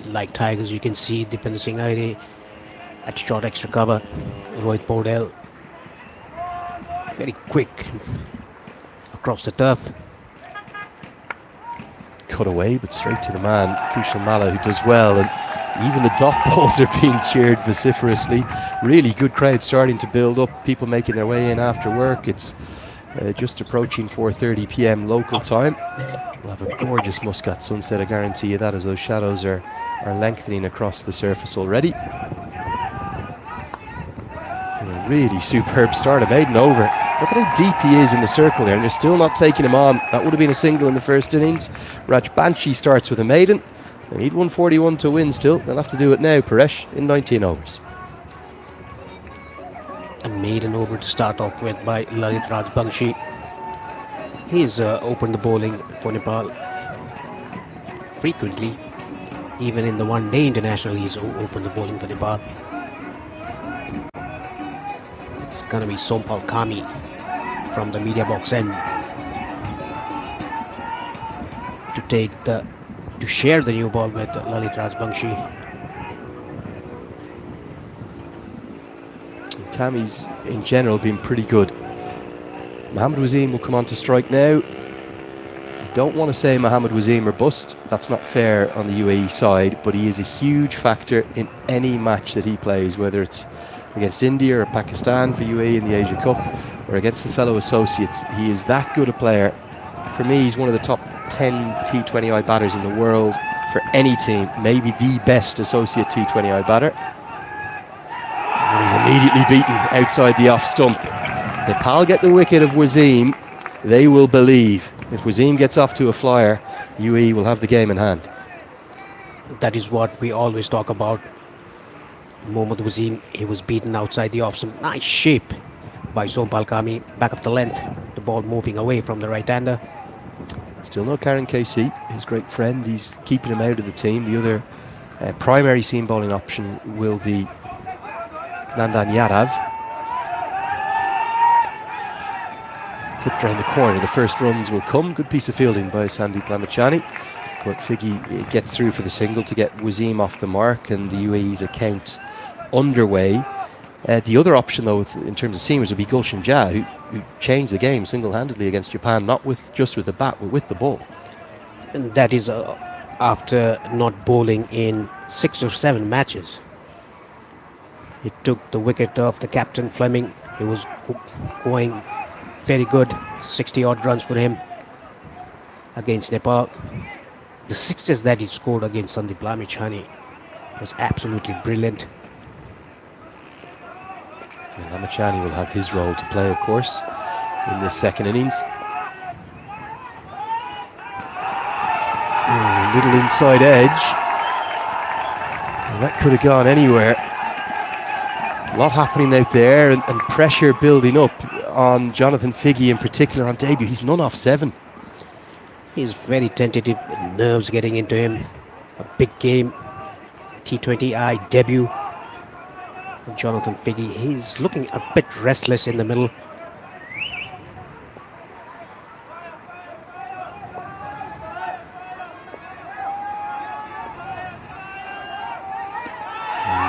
Like Tigers, you can see Dipen Singh Aire at short extra cover. Rohit Paudel very quick across the turf. Cut away, but straight to the man, Kushal Malla, who does well. And even the dot balls are being cheered vociferously. Really good crowd starting to build up. People making their way in after work. It's just approaching 4:30 p.m. local time. We'll have a gorgeous Muscat sunset, I guarantee you that, as those shadows are lengthening across the surface already. And a really superb start of Maiden over. Look at how deep he is in the circle there, and they're still not taking him on. That would have been a single in the first innings. Rajbanshi starts with a maiden. They need 141 to win still. They'll have to do it now, Paresh, in 19 overs. A maiden over to start off with by Lalit Rajbanshi. He's opened the bowling for Nepal frequently. Even in the one-day international, he's opened the bowling for Nepal. It's going to be Sompal Kami from the media box end to share the new ball with Lalit Rajbanshi. Kami's in general been pretty good. Mohammad Waseem will come on to strike now. I don't want to say Mohammad Waseem or bust. That's not fair on the UAE side, but he is a huge factor in any match that he plays, whether it's against India or Pakistan for UAE in the Asia Cup or against the fellow associates. He is that good a player. For me, he's one of the top 10 T20I batters in the world for any team, maybe the best associate T20I batter. And he's immediately beaten outside the off stump. Nepal get the wicket of Waseem, they will believe. If Waseem gets off to a flyer, UAE will have the game in hand. That is what we always talk about. Mohammad Waseem, he was beaten outside the off stump. Nice shape by Sompal Kami, back of the length. The ball moving away from the right-hander. Still no Karen KC, his great friend. He's keeping him out of the team. The other primary seam bowling option will be Nandan Yadav. Clipped around the corner. The first runs will come. Good piece of fielding by Sandeep Lamachani. But Figgy gets through for the single to get Waseem off the mark, and the UAE's account underway. The other option, though, in terms of seamers, would be Gulshan Jha, who changed the game single-handedly against Japan, not just with the bat, but with the ball. And that is after not bowling in 6 or 7 matches. He took the wicket off the captain Fleming. He was going very good. 60-odd runs for him against Nepal. The sixes that he scored against Sandeep Lamachani was absolutely brilliant. And Lamachani will have his role to play, of course, in this second innings. Little inside edge. And that could have gone anywhere. A lot happening out there, and pressure building up on Jonathan Figgy in particular on debut. He's none off 7. He's very tentative, nerves getting into him. A big game, T20I debut. Jonathan Figgy, he's looking a bit restless in the middle.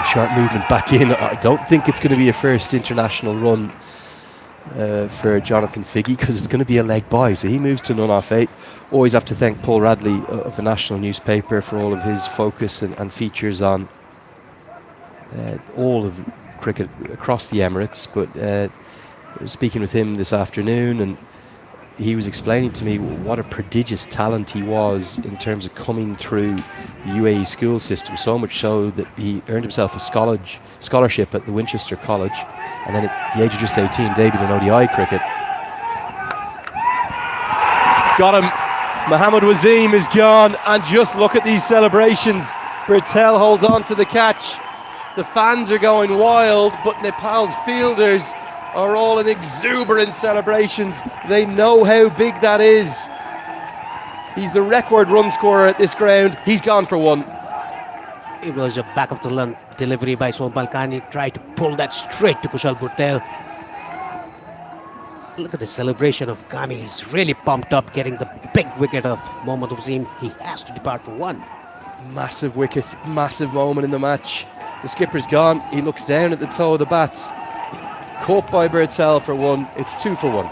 Sharp movement back in. I don't think it's going to be a first international run for Jonathan Figgy, because it's going to be a leg by, so he moves to none off 8. Always have to thank Paul Radley of the National Newspaper for all of his focus and features on all of cricket across the Emirates. But speaking with him this afternoon, and he was explaining to me what a prodigious talent he was in terms of coming through the UAE school system, so much so that he earned himself a scholarship at the Winchester College, and then at the age of just 18 debuted in ODI cricket. Got him. Mohammad Waseem is gone, and just look at these celebrations. Bertel holds on to the catch. The fans are going wild, but Nepal's fielders are all in exuberant celebrations. They know how big that is. He's the record run scorer at this ground. He's gone for 1. It was a back of the length delivery by Sompal Kami. Tried to pull that straight to Kushal Bhurtel. Look at the celebration of Kami. He's really pumped up getting the big wicket of Mohammad Wasim. He has to depart for one. Massive wicket, massive moment in the match. The skipper's gone. He looks down at the toe of the bats. Caught by Bertel for one. It's 2 for 1.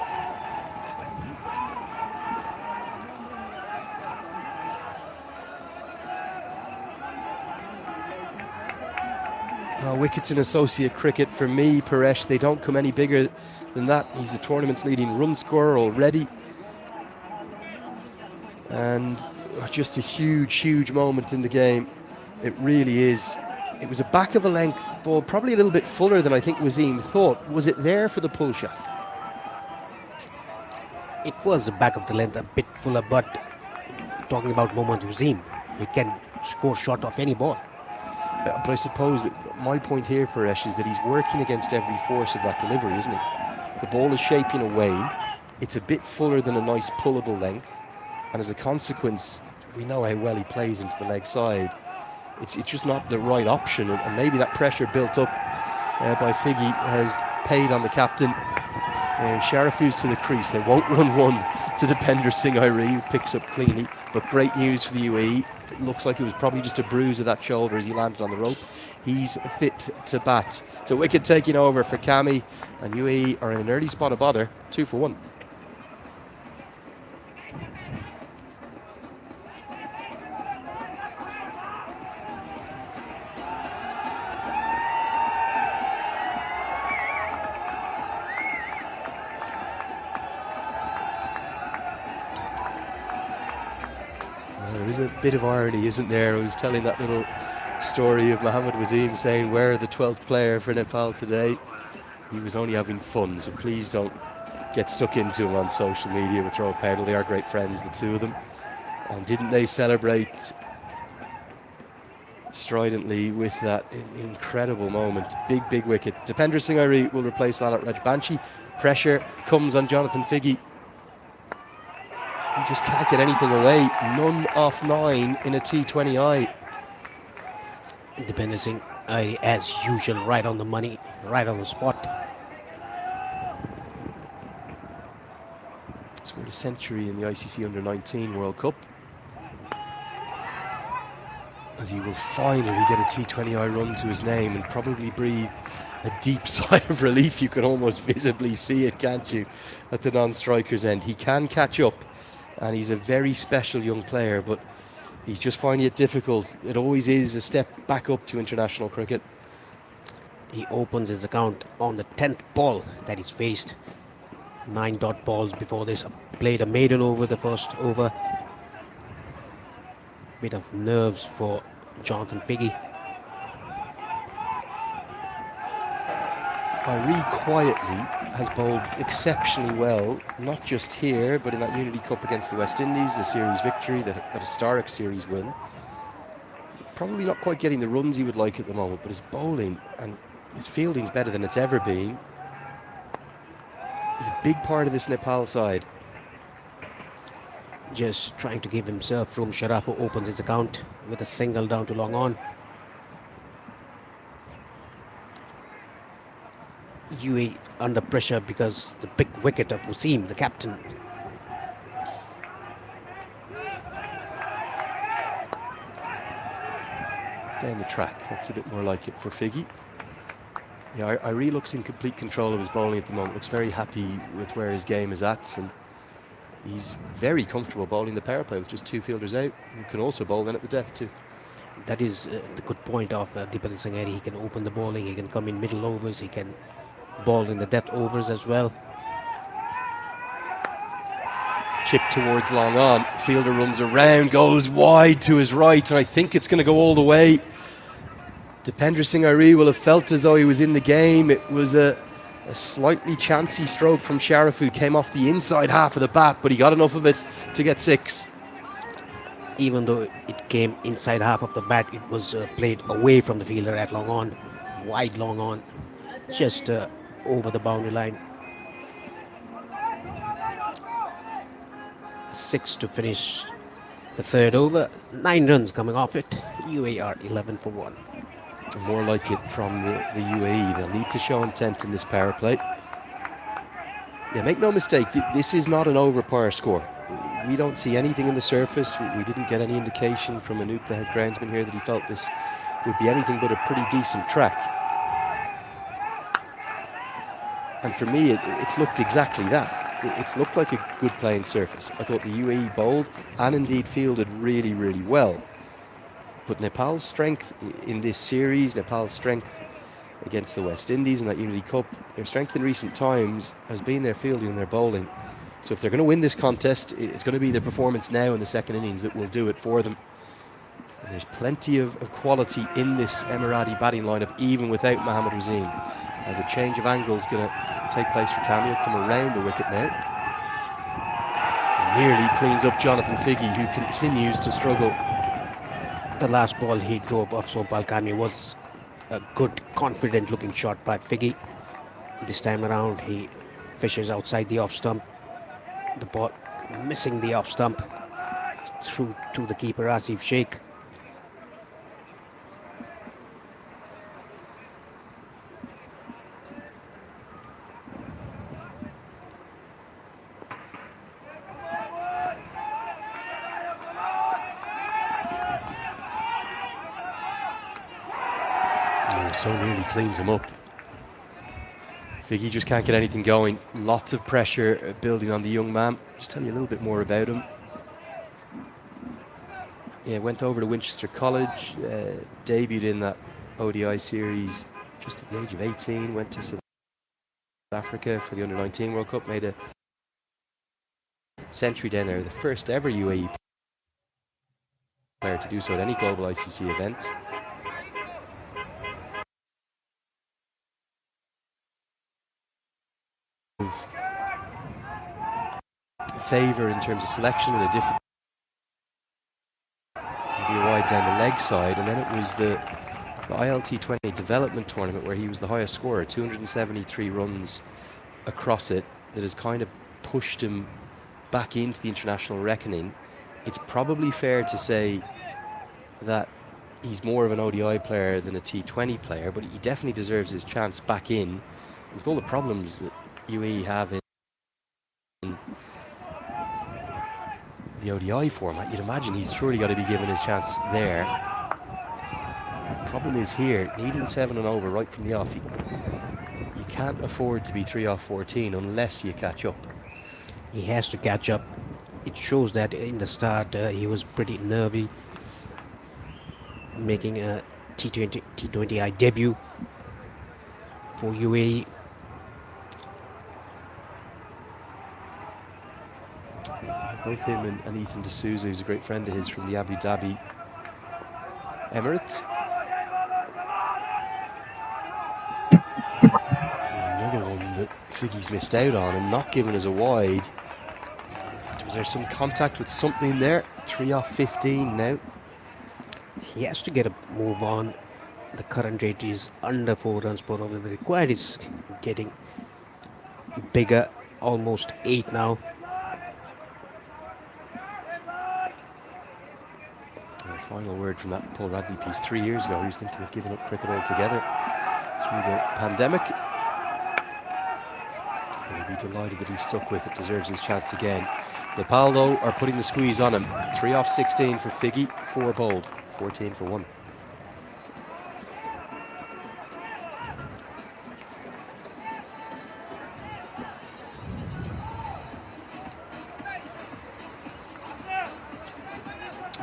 Wickets in associate cricket for me, Paresh, they don't come any bigger than that. He's the tournament's leading run scorer already. And just a huge, huge moment in the game. It really is. It was a back of a length ball, probably a little bit fuller than I think Wasim thought. Was it there for the pull shot? It was the back of the length, a bit fuller, but talking about Mohammad Wasim, he can score shot off any ball. But I suppose my point here, Paresh, is that he's working against every force of that delivery, isn't he? The ball is shaping away. It's a bit fuller than a nice pullable length. And as a consequence, we know how well he plays into the leg side. It's just not the right option. And maybe that pressure built up by Figgy has paid on the captain. Sharafu's to the crease. They won't run one to Dipender Singh Airi, who picks up cleanly. But great news for the UAE. It looks like it was probably just a bruise of that shoulder as he landed on the rope. He's fit to bat. So wicket taking over for Kami, and UAE are in an early spot of bother, 2 for 1. There is a bit of irony, isn't there? I was telling that little story of Mohammad Wasim saying, "Where are the 12th player for Nepal today?" He was only having fun, so please don't get stuck into him on social media with Throw Paddle. They are great friends, the two of them. And didn't they celebrate stridently with that incredible moment? Big, big wicket. Dipender Singh Airi will replace Lalit Rajbanshi. Pressure comes on Jonathan Figgy. He just can't get anything away. None off 9 in a T20I. Dipender Singh, as usual, right on the money, right on the spot. Scored a century in the ICC Under-19 World Cup. As he will finally get a T20I run to his name and probably breathe a deep sigh of relief. You can almost visibly see it, can't you, at the non-striker's end. He can catch up, and he's a very special young player, but he's just finding it difficult. It always is a step back up to international cricket. He opens his account on the 10th ball that he's faced. 9 dot balls before this. Played a maiden over the first over. Bit of nerves for Jonathan Figgy. Airi quietly has bowled exceptionally well, not just here, but in that Unity Cup against the West Indies, the series victory, that historic series win. Probably not quite getting the runs he would like at the moment, but his bowling and his fielding is better than it's ever been. He's a big part of this Nepal side. Just trying to give himself room. Sharafu opens his account with a single down to long on. UAE under pressure because the big wicket of Wasim, the captain. Down the track, that's a bit more like it for Figgy. Yeah, Airi looks in complete control of his bowling at the moment. Looks very happy with where his game is at, and he's very comfortable bowling the power play with just 2 fielders out. He can also bowl then at the death too. That is the good point of Dipender Singh Airi. He can open the bowling, he can come in middle overs, he can bowl in the death overs as well. Chip towards long on. Fielder runs around, goes wide to his right, and I think it's going to go all the way. Dipender Singh Airi will have felt as though he was in the game. It was a slightly chancy stroke from Sharafu. Came off the inside half of the bat, but he got enough of it to get 6. Even though it came inside half of the bat, it was played away from the fielder at long on. Wide long on. Just over the boundary line. 6 to finish the third over. 9 runs coming off it. UAE are 11 for 1. More like it from the UAE. They'll need to show intent in this power play. Yeah, make no mistake, this is not an over-par score. We don't see anything in the surface. We didn't get any indication from Anoop, the head groundsman here, that he felt this would be anything but a pretty decent track. And for me, it's looked exactly that. It's looked like a good playing surface. I thought the UAE bowled and indeed fielded really, really well. But Nepal's strength in this series, Nepal's strength against the West Indies in that Unity Cup, their strength in recent times has been their fielding and their bowling. So if they're going to win this contest, it's going to be their performance now in the second innings that will do it for them. And there's plenty of quality in this Emirati batting lineup, even without Mohammad Waseem. As a change of angle is going to take place for Cammy, he'll come around the wicket now. And nearly cleans up Jonathan Figgy, who continues to struggle. The last ball he drove off Sompal Kami was a good, confident-looking shot by Figgy. This time around, he fishes outside the off stump. The ball missing the off stump through to the keeper, Asif Sheikh. So nearly cleans him up. Figgy just can't get anything going. Lots of pressure building on the young man. Just tell you a little bit more about him. Yeah, went over to Winchester College, debuted in that ODI series just at the age of 18, went to South Africa for the Under-19 World Cup, made a century down there, the first ever UAE player to do so at any global ICC event. Favour in terms of selection and a different be wide down the leg side, and then it was the ILT20 development tournament where he was the highest scorer, 273 runs across it, that has kind of pushed him back into the international reckoning. It's probably fair to say that he's more of an ODI player than a T20 player, but he definitely deserves his chance back in. With all the problems that UAE have in the ODI format, you'd imagine he's surely got to be given his chance there. Problem is here, needing 7 and over right from the off, you can't afford to be 3 off 14 unless you catch up. He has to catch up. It shows that in the start he was pretty nervy, making a T20I debut for UAE. Both him and Ethan D'Souza, who's a great friend of his from the Abu Dhabi Emirates. Another one that Figgy's missed out on and not given as a wide. Was there some contact with something there? 3 off 15 now. He has to get a move on. The current rate is under 4 runs per over. The required is getting bigger, almost 8 now. Final word from that Paul Radley piece 3 years ago. He was thinking of giving up cricket altogether through the pandemic. He'll be delighted that he's stuck with it, deserves his chance again. Nepal, though, are putting the squeeze on him. 3 off 16 for Figgy, 4 bowled, 14 for 1.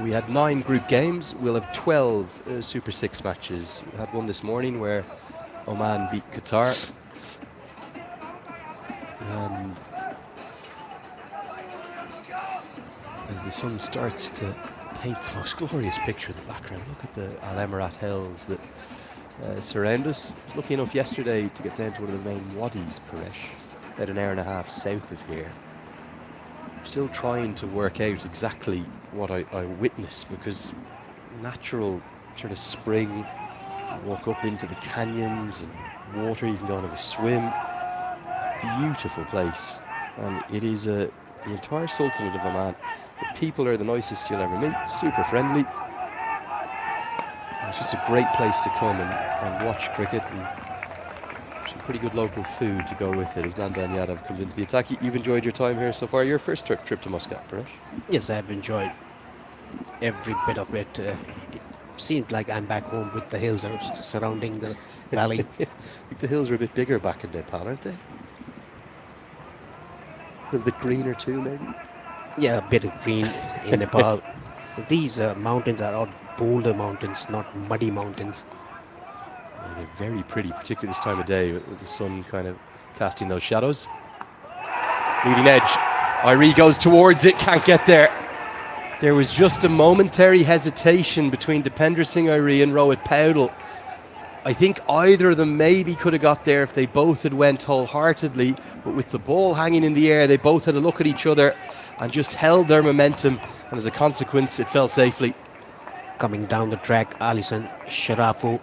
We had 9 group games. We'll have 12 Super 6 matches. We had one this morning where Oman beat Qatar. And as the sun starts to paint the most glorious picture in the background, look at the Al Emirat hills that surround us. I was lucky enough yesterday to get down to one of the main wadis, Paresh, about an hour and a half south of here. I'm still trying to work out exactly what I witnessed, because natural sort of spring, you walk up into the canyons and water, you can go and have a swim. Beautiful place, and it is the entire Sultanate of Oman. The people are the nicest you'll ever meet, super friendly. And it's just a great place to come and watch cricket and Some pretty good local food to go with it as Nandan Yadav comes into the attack. You've enjoyed your time here so far. Your first trip to Muscat, Paresh? Yes, I've enjoyed every bit of it. It seems like I'm back home with the hills surrounding the valley. I think the hills are a bit bigger back in Nepal, aren't they? A little bit greener too, maybe? Yeah, a bit of green in Nepal. These mountains are all boulder mountains, not muddy mountains. Yeah, they're very pretty, particularly this time of day with the sun kind of casting those shadows. Leading edge. Irie goes towards it, can't get there. There was just a momentary hesitation between Dipender Singh Irie and Rohit Paudel. I think either of them maybe could have got there if they both had went wholeheartedly, but with the ball hanging in the air, they both had a look at each other and just held their momentum, and as a consequence, it fell safely. Coming down the track, Alison Sharafu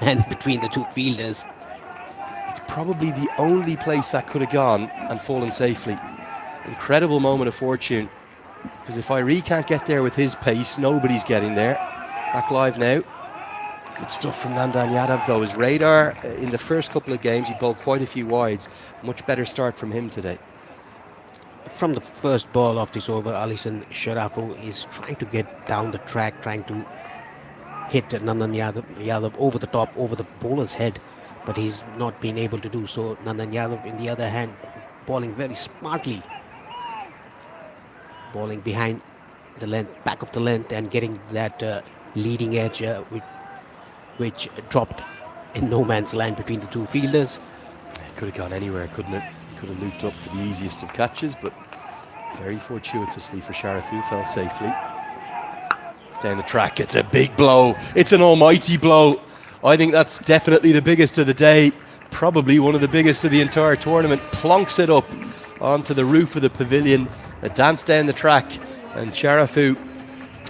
land between the two fielders. It's probably the only place that could have gone and fallen safely. Incredible moment of fortune, because if Irie can't get there with his pace, nobody's getting there. Back live now. Good stuff from Nandan Yadav though. His radar in the first couple of games, he bowled quite a few wides. Much better start from him today. From the first ball of this over, Alison Sharafu is trying to get down the track, trying to hit Nandan Yadav over the top, over the bowler's head, but he's not been able to do so. Nandan Yadav, in the other hand, bowling very smartly, bowling behind the length, back of the length, and getting that leading edge which dropped in no man's land between the two fielders. It could have gone anywhere, couldn't it? Could have looped up for the easiest of catches, but very fortuitously for Sharafu, fell safely. Down the track, it's a big blow. It's an almighty blow. I think that's definitely the biggest of the day, probably one of the biggest of the entire tournament. Plonks it up onto the roof of the pavilion, a dance down the track, and Sharafu,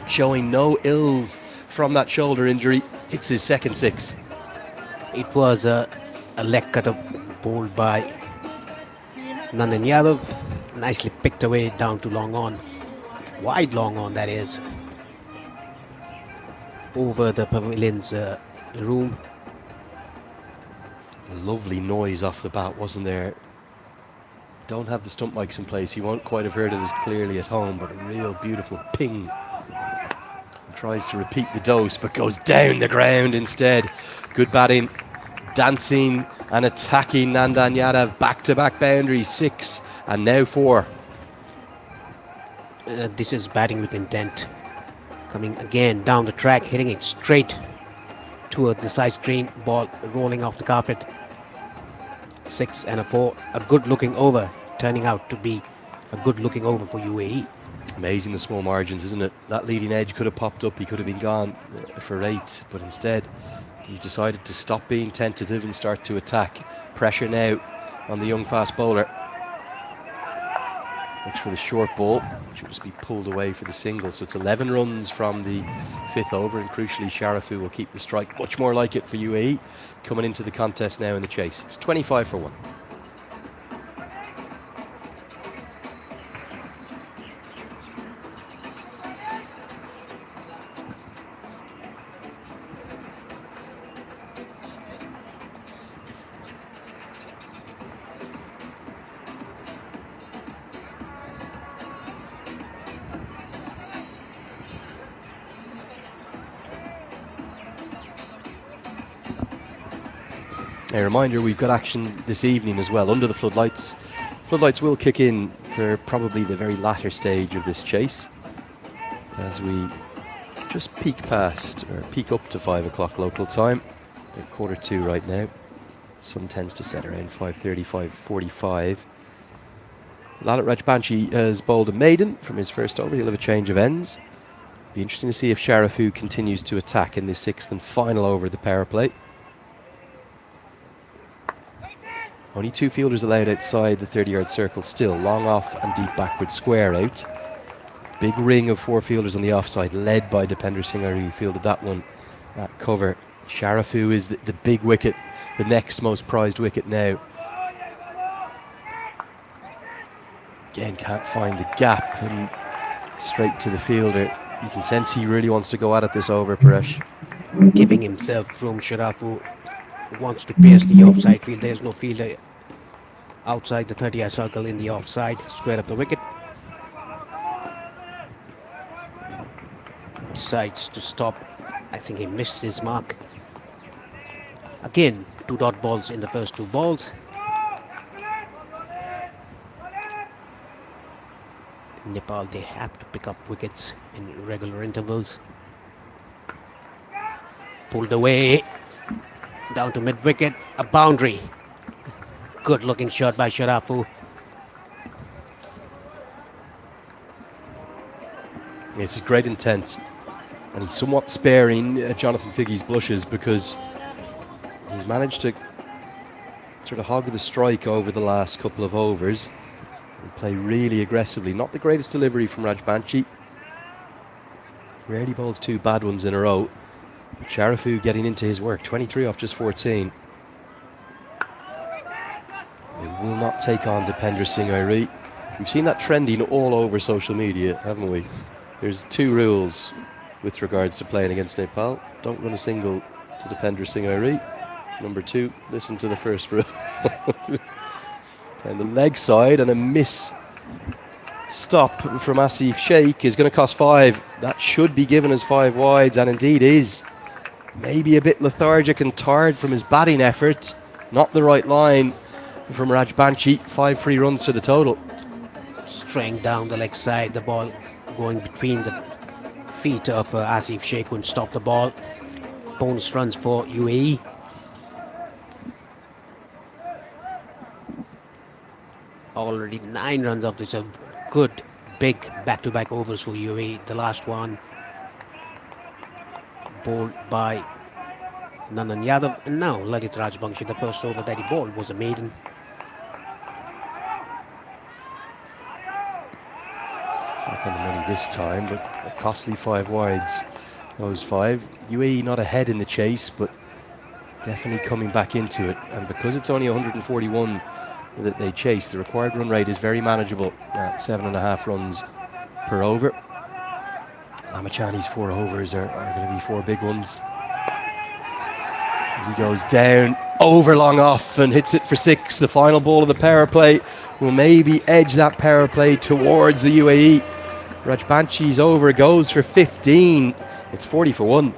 showing no ills from that shoulder injury, hits his second six. It was a leg cutter bowled by Nandan Yadav, nicely picked away down to long on, wide long on that is, over the pavilion's room. A lovely noise off the bat, wasn't there? Don't have the stump mics in place, you won't quite have heard it as clearly at home, but a real beautiful ping. Tries to repeat the dose, but goes down the ground instead. Good batting, dancing and attacking Nandan Yadav. Back-to-back boundaries, 6 and now 4. This is batting with intent. Coming again down the track, hitting it straight towards the side screen. Ball rolling off the carpet. 6 and a 4. A good looking over, turning out to be a good looking over for UAE. Amazing the small margins, isn't it? That leading edge could have popped up, he could have been gone for 8, but instead he's decided to stop being tentative and start to attack. Pressure now on the young fast bowler. Looks for the short ball, which will just be pulled away for the single. So it's 11 runs from the 5th over, and crucially Sharafu will keep the strike. Much more like it for UAE coming into the contest now in the chase. It's 25 for 1. A reminder, we've got action this evening as well under the floodlights. Floodlights will kick in for probably the very latter stage of this chase as we just peak past, or peak up to 5 o'clock local time. They're 1:45 right now. Sun tends to set around 5:30, 5:45. Lalit Rajbanshi has bowled a maiden from his first over. He'll have a change of ends. Be interesting to see if Sharafu continues to attack in this 6th and final over of the power play. Only 2 fielders allowed outside the 30-yard circle still. Long off and deep backward square out. Big ring of 4 fielders on the offside, led by Dipender Singh Irie, who fielded that one at cover. Sharafu is the big wicket, the next most prized wicket now. Again, can't find the gap and straight to the fielder. You can sense he really wants to go at it this over, Paresh. giving himself room. Sharafu wants to pierce the offside field. There's no fielder outside the 30-yard circle in the offside, square of the wicket. Decides to stop. I think he missed his mark. Again, 2 dot balls in the first 2 balls. Nepal, they have to pick up wickets in regular intervals. Pulled away, down to mid-wicket, a boundary. Good looking shot by Sharafu. It's great intent, and he's somewhat sparing Jonathan Figge's blushes because he's managed to sort of hog the strike over the last couple of overs and play really aggressively. Not the greatest delivery from Rajbanshi. Rarely bowls 2 bad ones in a row. Sharafu getting into his work, 23 off just 14. They will not take on Dipender Singh Airi. We've seen that trending all over social media, haven't we? There's 2 rules with regards to playing against Nepal. Don't run a single to Dipender Singh Airi. Number 2, listen to the first rule. Down the leg side, and a miss stop from Asif Sheikh is going to cost 5. That should be given as 5 wides, and indeed is. Maybe a bit lethargic and tired from his batting effort. Not the right line from Rajbanshi. 5 free runs to the total. Straying down the leg side, the ball going between the feet of Asif Sheikh, couldn't stop the ball. Bonus runs for UAE. Already 9 runs of this. A good big back-to-back overs for UAE. The last one bowled by Nandan Yadav, and now Lalit Rajbanshi. The first over that he bowled was a maiden. Back on the money this time, but a costly 5 wides. Those 5. UAE not ahead in the chase, but definitely coming back into it. And because it's only 141 that they chase, the required run rate is very manageable at 7.5 runs per over. Lamachani's 4 overs are going to be 4 big ones. As he goes down, over long off and hits it for 6. The final ball of the power play will maybe edge that power play towards the UAE. Rajbanshi's over goes for 15. It's 40 for 1.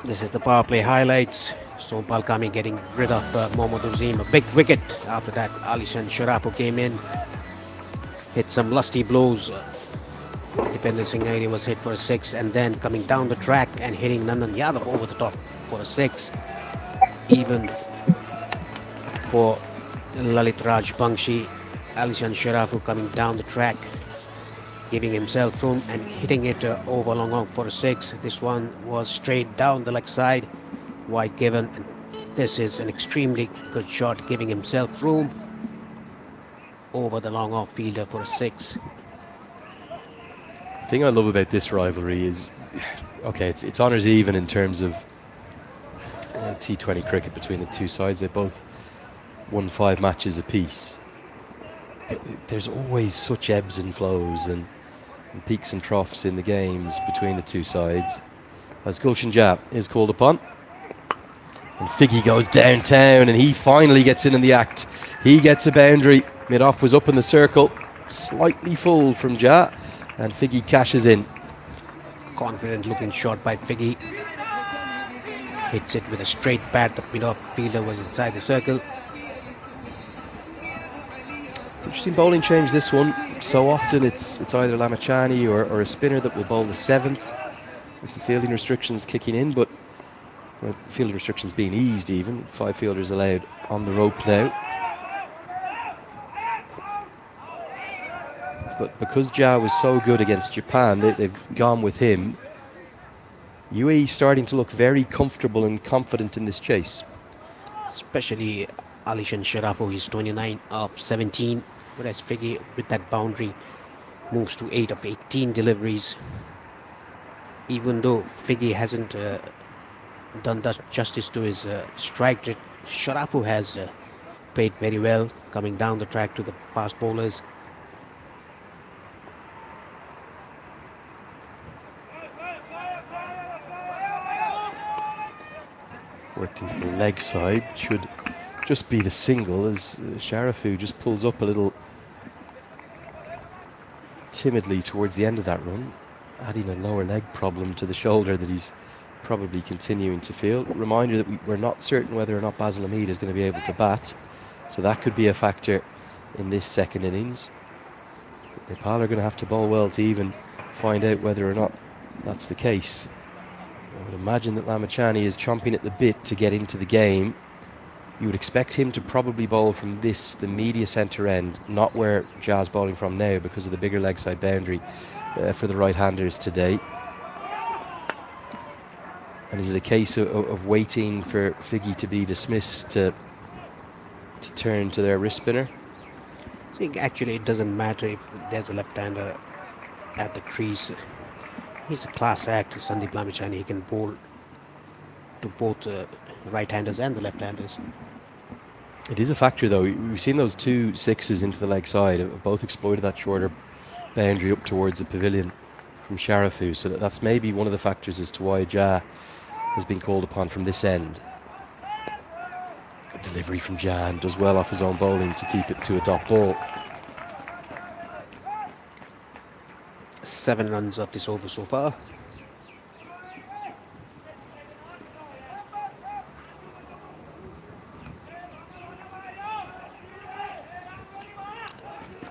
This is the power play highlights. Sompal Kami getting rid of Mohammad Uzim. A big wicket. After that, Alishan Sharafu came in, hit some lusty blows. Dipender Singh Airi was hit for a 6, and then coming down the track and hitting Nandan Yadav over the top for a 6. Even for Lalit Rajbanshi, Alishan Sharafu coming down the track, giving himself room and hitting it over long on for a 6. This one was straight down the leg side, wide given, and this is an extremely good shot, giving himself room over the long off fielder for a 6. The thing I love about this rivalry is, okay, it's honours even in terms of T20 cricket between the two sides. They both won 5 matches apiece. There's always such ebbs and flows and peaks and troughs in the games between the two sides. As Gulshan Jah is called upon, and Figgy goes downtown, and he finally gets in the act. He gets a boundary. Mid-off was up in the circle, slightly full from Jah, and Figgy cashes in. Confident looking shot by Figgy. Hits it with a straight bat. The mid-off fielder was inside the circle. Interesting bowling change, this one. So often it's either Lamachani or a spinner that will bowl the 7th, with the fielding restrictions kicking in, but fielding restrictions being eased even. 5 fielders allowed on the rope now. But because Jah was so good against Japan, they've gone with him. UAE starting to look very comfortable and confident in this chase. Especially Alishan Sharafu, he's 29 of 17, whereas Figgy with that boundary moves to 8 of 18 deliveries. Even though Figgy hasn't done justice to his strike rate Sharafu has played very well, coming down the track to the fast bowlers. Worked into the leg side. Should just be the single as Sharafu just pulls up a little timidly towards the end of that run, adding a lower leg problem to the shoulder that he's probably continuing to feel. Reminder that we're not certain whether or not Basil Hamid is going to be able to bat, so that could be a factor in this second innings. But Nepal are going to have to bowl well to even find out whether or not that's the case. I would imagine that Lamachani is chomping at the bit to get into the game. You would expect him to probably bowl from the media centre end, not where Jazz bowling from now because of the bigger leg side boundary for the right-handers today. And is it a case of waiting for Figgy to be dismissed to turn to their wrist spinner? So actually, it doesn't matter if there's a left-hander at the crease. He's a class act, Sandeep Lamachani. He can bowl to both right-handers and the left-handers. It is a factor, though. We've seen those 2 sixes into the leg side. Both exploited that shorter boundary up towards the pavilion from Sharafu. So that's maybe one of the factors as to why Jah has been called upon from this end. Good delivery from Jah, and does well off his own bowling to keep it to a dot ball. 7 runs of this over so far.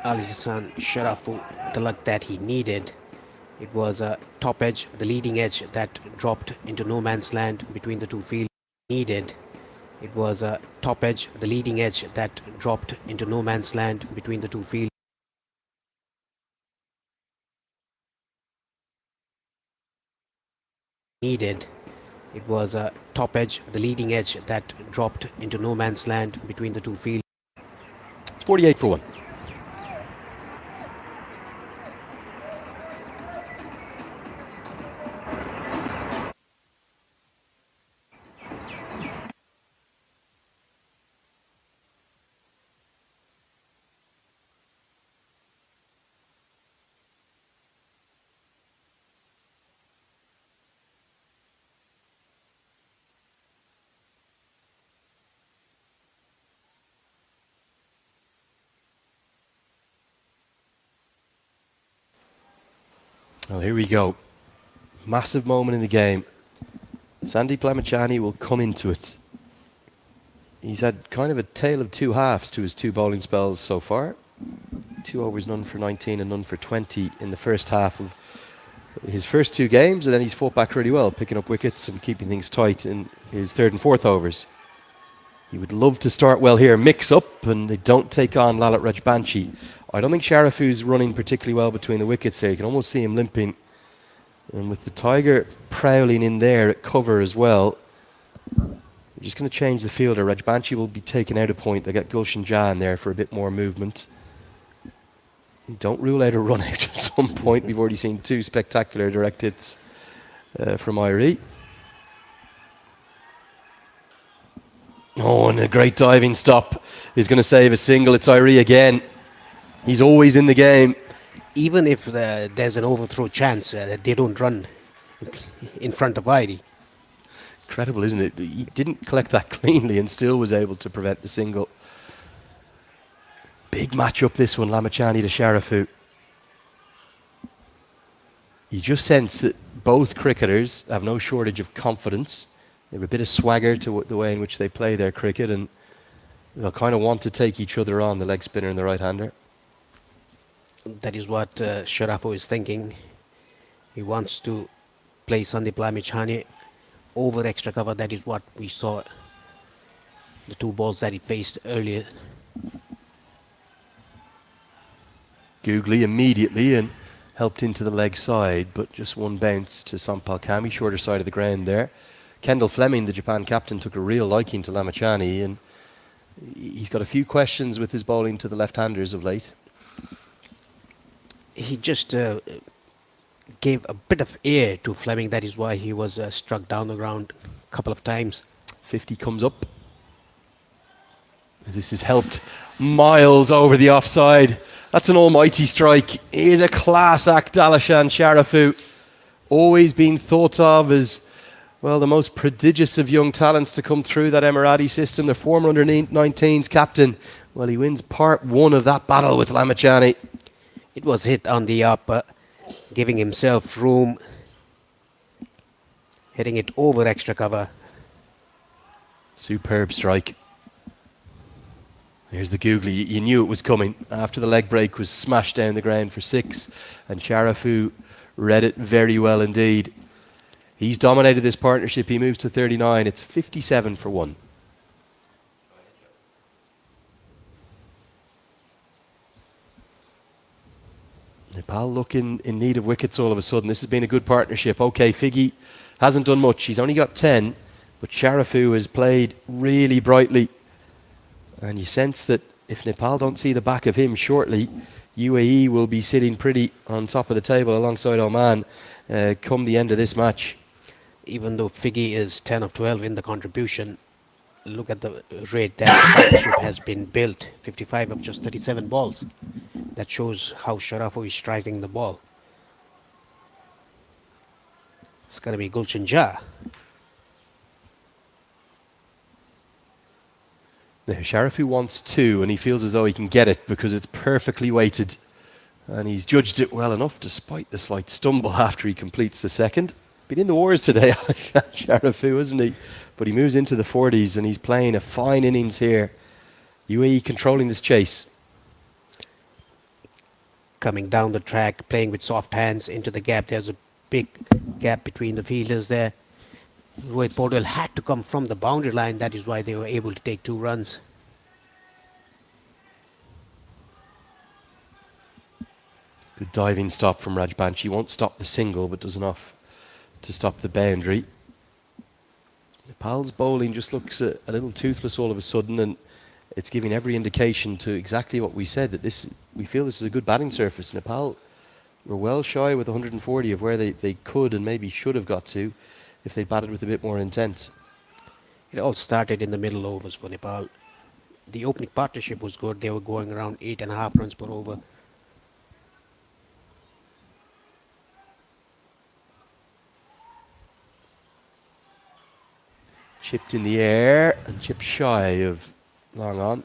Ali Hassan Sharafu, the luck that he needed. It was a top edge, the leading edge that dropped into no man's land between the two fields. Needed. It was a top edge, the leading edge that dropped into no man's land between the two fields. Needed. It was a top edge, the leading edge that dropped into no man's land between the two fields. It's 48 for 1. Well, here we go. Massive moment in the game. Sandeep Lamachani will come into it. He's had kind of a tale of 2 halves to his 2 bowling spells so far. 2 overs, none for 19 and none for 20 in the first half of his first 2 games, and then he's fought back really well, picking up wickets and keeping things tight in his 3rd and 4th overs. He would love to start well here, mix up, and they don't take on Lalit Rajbanshi. I don't think Sharafu's running particularly well between the wickets there. You can almost see him limping. And with the Tiger prowling in there at cover as well, we're just going to change the fielder. Rajbanshi will be taken out a point. They get Gulshan Jah in there for a bit more movement. Don't rule out a run out at some point. We've already seen 2 spectacular direct hits from Irie. Oh, and a great diving stop is going to save a single. It's Irie again. He's always in the game. Even if there's an overthrow chance, they don't run in front of Irie. Incredible, isn't it? He didn't collect that cleanly and still was able to prevent the single. Big matchup this one, Lamachani to Sharafu. You just sense that both cricketers have no shortage of confidence. They have a bit of swagger to the way in which they play their cricket, and they'll kind of want to take each other on, the leg spinner and the right-hander. That is what Sharafu is thinking. He wants to play Sandeep Lamachani over extra cover. That is what we saw, the 2 balls that he faced earlier. Googly immediately and helped into the leg side, but just 1 bounce to Sampal Kami, shorter side of the ground there. Kendall Fleming, the Japan captain, took a real liking to Lamachani, and he's got a few questions with his bowling to the left-handers of late. He just gave a bit of air to Fleming. That is why he was struck down the ground a couple of times. 50 comes up. This has helped miles over the offside. That's an almighty strike. He is a class act, Dalashan Sharafu. Always been thought of as, well, the most prodigious of young talents to come through that Emirati system. The former under-19s captain. Well, he wins part one of that battle with Lamachani. It was hit on the upper, giving himself room, hitting it over extra cover. Superb strike. Here's the googly. You knew it was coming. After the leg break was smashed down the ground for 6, and Sharafu read it very well indeed. He's dominated this partnership. He moves to 39. It's 57 for 1. Nepal looking in need of wickets all of a sudden. This has been a good partnership. Okay, Figgy hasn't done much. He's only got 10, but Sharafu has played really brightly. And you sense that if Nepal don't see the back of him shortly, UAE will be sitting pretty on top of the table alongside Oman come the end of this match. Even though Figgy is 10 of 12 in the contribution, look at the rate that the partnership has been built. 55 of just 37 balls. That shows how Sharafu is striking the ball. It's going to be Gulshan Jah. Now, Sharafu wants 2, and he feels as though he can get it because it's perfectly weighted. And he's judged it well enough despite the slight stumble after he completes the second. Been in the wars today, Sharafu, isn't he? But he moves into the 40s and he's playing a fine innings here. UAE controlling this chase. Coming down the track, playing with soft hands into the gap. There's a big gap between the fielders there. Rohit Paudel had to come from the boundary line. That is why they were able to take 2 runs. Good diving stop from Rajbanshi. Won't stop the single, but does enough to stop the boundary. Nepal's bowling just looks a little toothless all of a sudden, and it's giving every indication to exactly what we said, that we feel this is a good batting surface. Nepal were well shy with 140 of where they could and maybe should have got to if they batted with a bit more intent. It all started in the middle overs for Nepal. The opening partnership was good. They were going around 8.5 runs per over. Chipped in the air and chipped shy of long on.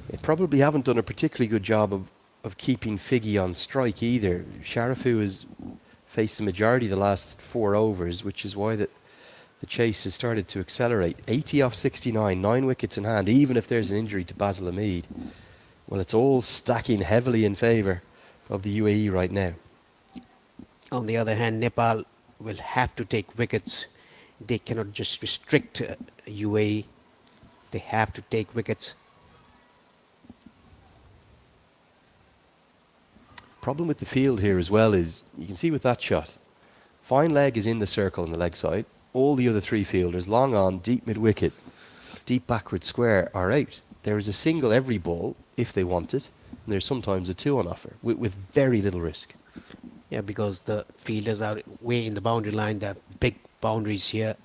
They probably haven't done a particularly good job of keeping Figgy on strike either. Sharafu has faced the majority of the last 4 overs, which is why the chase has started to accelerate. 80 off 69, 9 wickets in hand, even if there's an injury to Basil Hamid. Well, it's all stacking heavily in favour of the UAE right now. On the other hand, Nepal will have to take wickets. They cannot just restrict UAE. They have to take wickets. Problem with the field here as well is, you can see with that shot, fine leg is in the circle on the leg side. All the other 3 fielders, long on, deep mid-wicket, deep backward square, are out. There is a single every ball, if they want it, and there's sometimes a 2 on offer, with very little risk. Yeah, because the fielders are way in the boundary line. There are big boundaries here.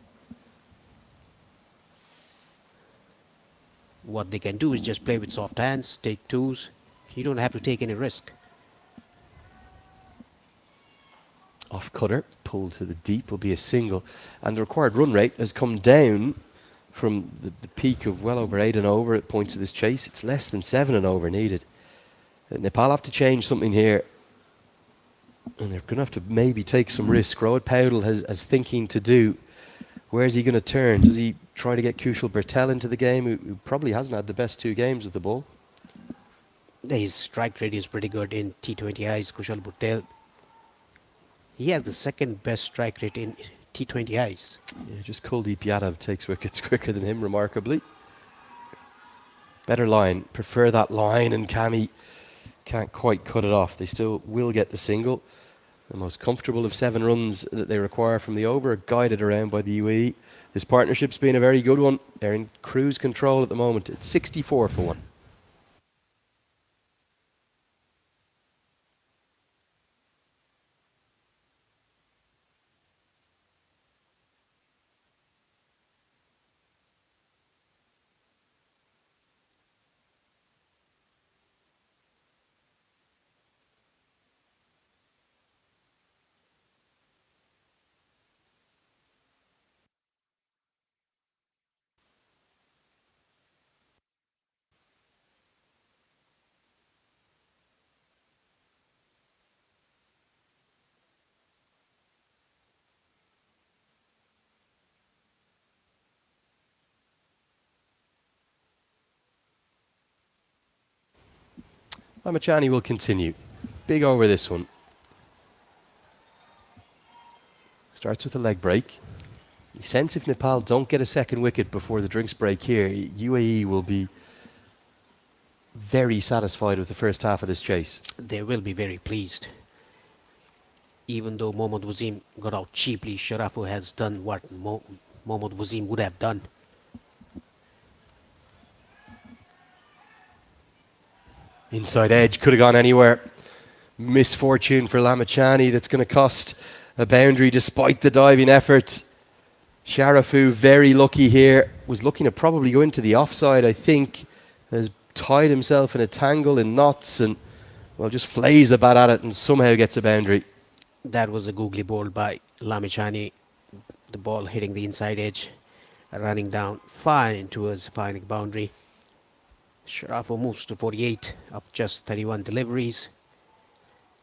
What they can do is just play with soft hands, take 2s. You don't have to take any risk. Off cutter, pulled to the deep, will be a single. And the required run rate has come down from the peak of well over 8 and over at points of this chase. It's less than 7 and over needed. Nepal have to change something here. And they're going to have to maybe take some risk. Rohit Paudel has thinking to do. Where's he going to turn? Does he try to get Kushal Bertel into the game, who probably hasn't had the best 2 games with the ball? His strike rate is pretty good in T20Is, Kushal Bertel. He has the second best strike rate in T20Is. Yeah, just Kuldeep Yadav takes wickets quicker than him, remarkably. Better line. Prefer that line, and Cami can't quite cut it off. They still will get the single. The most comfortable of 7 runs that they require from the over, guided around by the UAE. This partnership's been a very good one. They're in cruise control at the moment. It's 64 for 1. Lamachani will continue. Big over this one. Starts with a leg break. You sense if Nepal don't get a second wicket before the drinks break here, UAE will be very satisfied with the first half of this chase. They will be very pleased. Even though Mohammad Wasim got out cheaply, Sharafu has done what Mohammad Wasim would have done. Inside edge, could have gone anywhere. Misfortune for Lamachani, that's going to cost a boundary despite the diving efforts. Sharafu, very lucky here. Was looking to probably go into the offside, I think. Has tied himself in a tangle in knots and, well, just flays the bat at it and somehow gets a boundary. That was a googly ball by Lamichani. The ball hitting the inside edge, running down fine towards the final boundary. Sharafu moves to 48 of just 31 deliveries.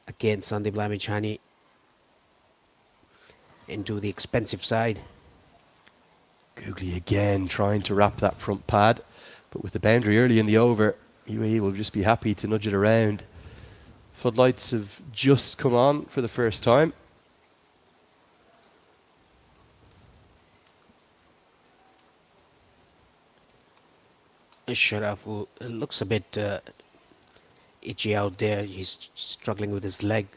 Again, Sandeep Lamichani into the expensive side. Googly again trying to wrap that front pad, but with the boundary early in the over, UAE will just be happy to nudge it around. Floodlights have just come on for the first time. Sharafu looks a bit itchy out there. He's struggling with his leg,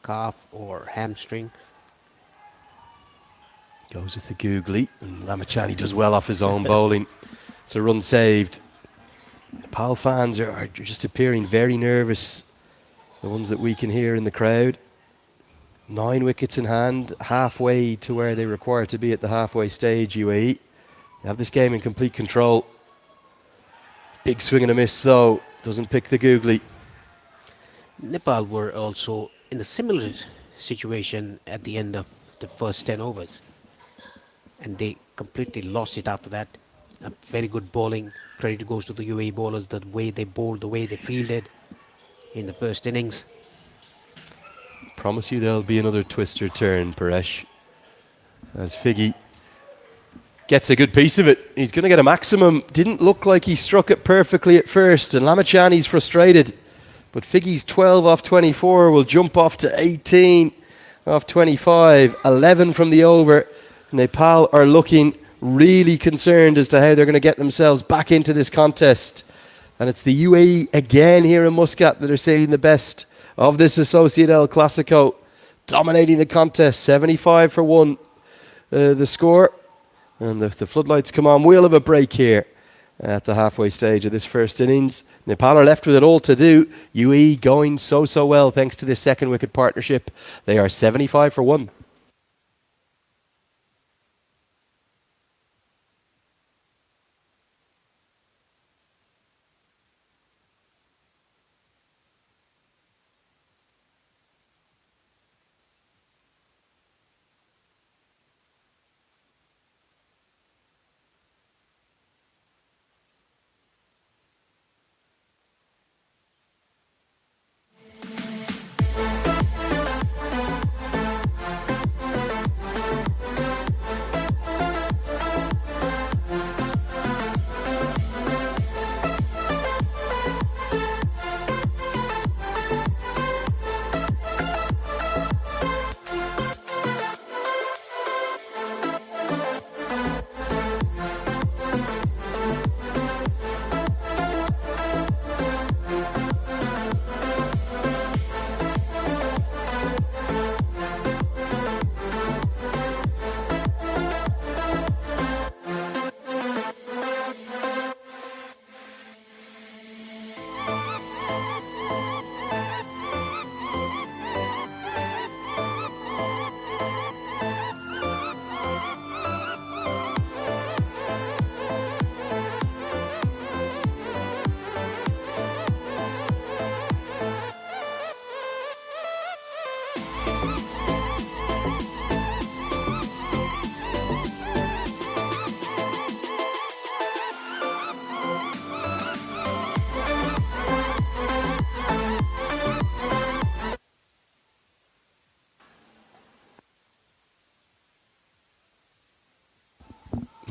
calf or hamstring. Goes with the googly, and Lamachani does well off his own bowling. It's a run saved. Nepal fans are just appearing very nervous, the ones that we can hear in the crowd. 9 wickets in hand, halfway to where they require to be at the halfway stage, UAE. They have this game in complete control. Big swing and a miss though, doesn't pick the googly. Nepal were also in a similar situation at the end of the first 10 overs. And they completely lost it after that. A very good bowling. Credit goes to the UAE bowlers, the way they bowled, the way they fielded in the first innings. Promise you there'll be another twister turn, Paresh. As Figgy gets a good piece of it. He's going to get a maximum. Didn't look like he struck it perfectly at first, and Lamachani's frustrated. But Figgy's 12 off 24 will jump off to 18 off 25. 11 from the over. Nepal are looking really concerned as to how they're going to get themselves back into this contest. And it's the UAE again here in Muscat that are saving the best of this Associate El Clasico, dominating the contest. 75 for 1 the score. And the floodlights come on. We'll have a break here at the halfway stage of this first innings. Nepal are left with it all to do. UAE going so well thanks to this second wicket partnership. They are 75 for 1.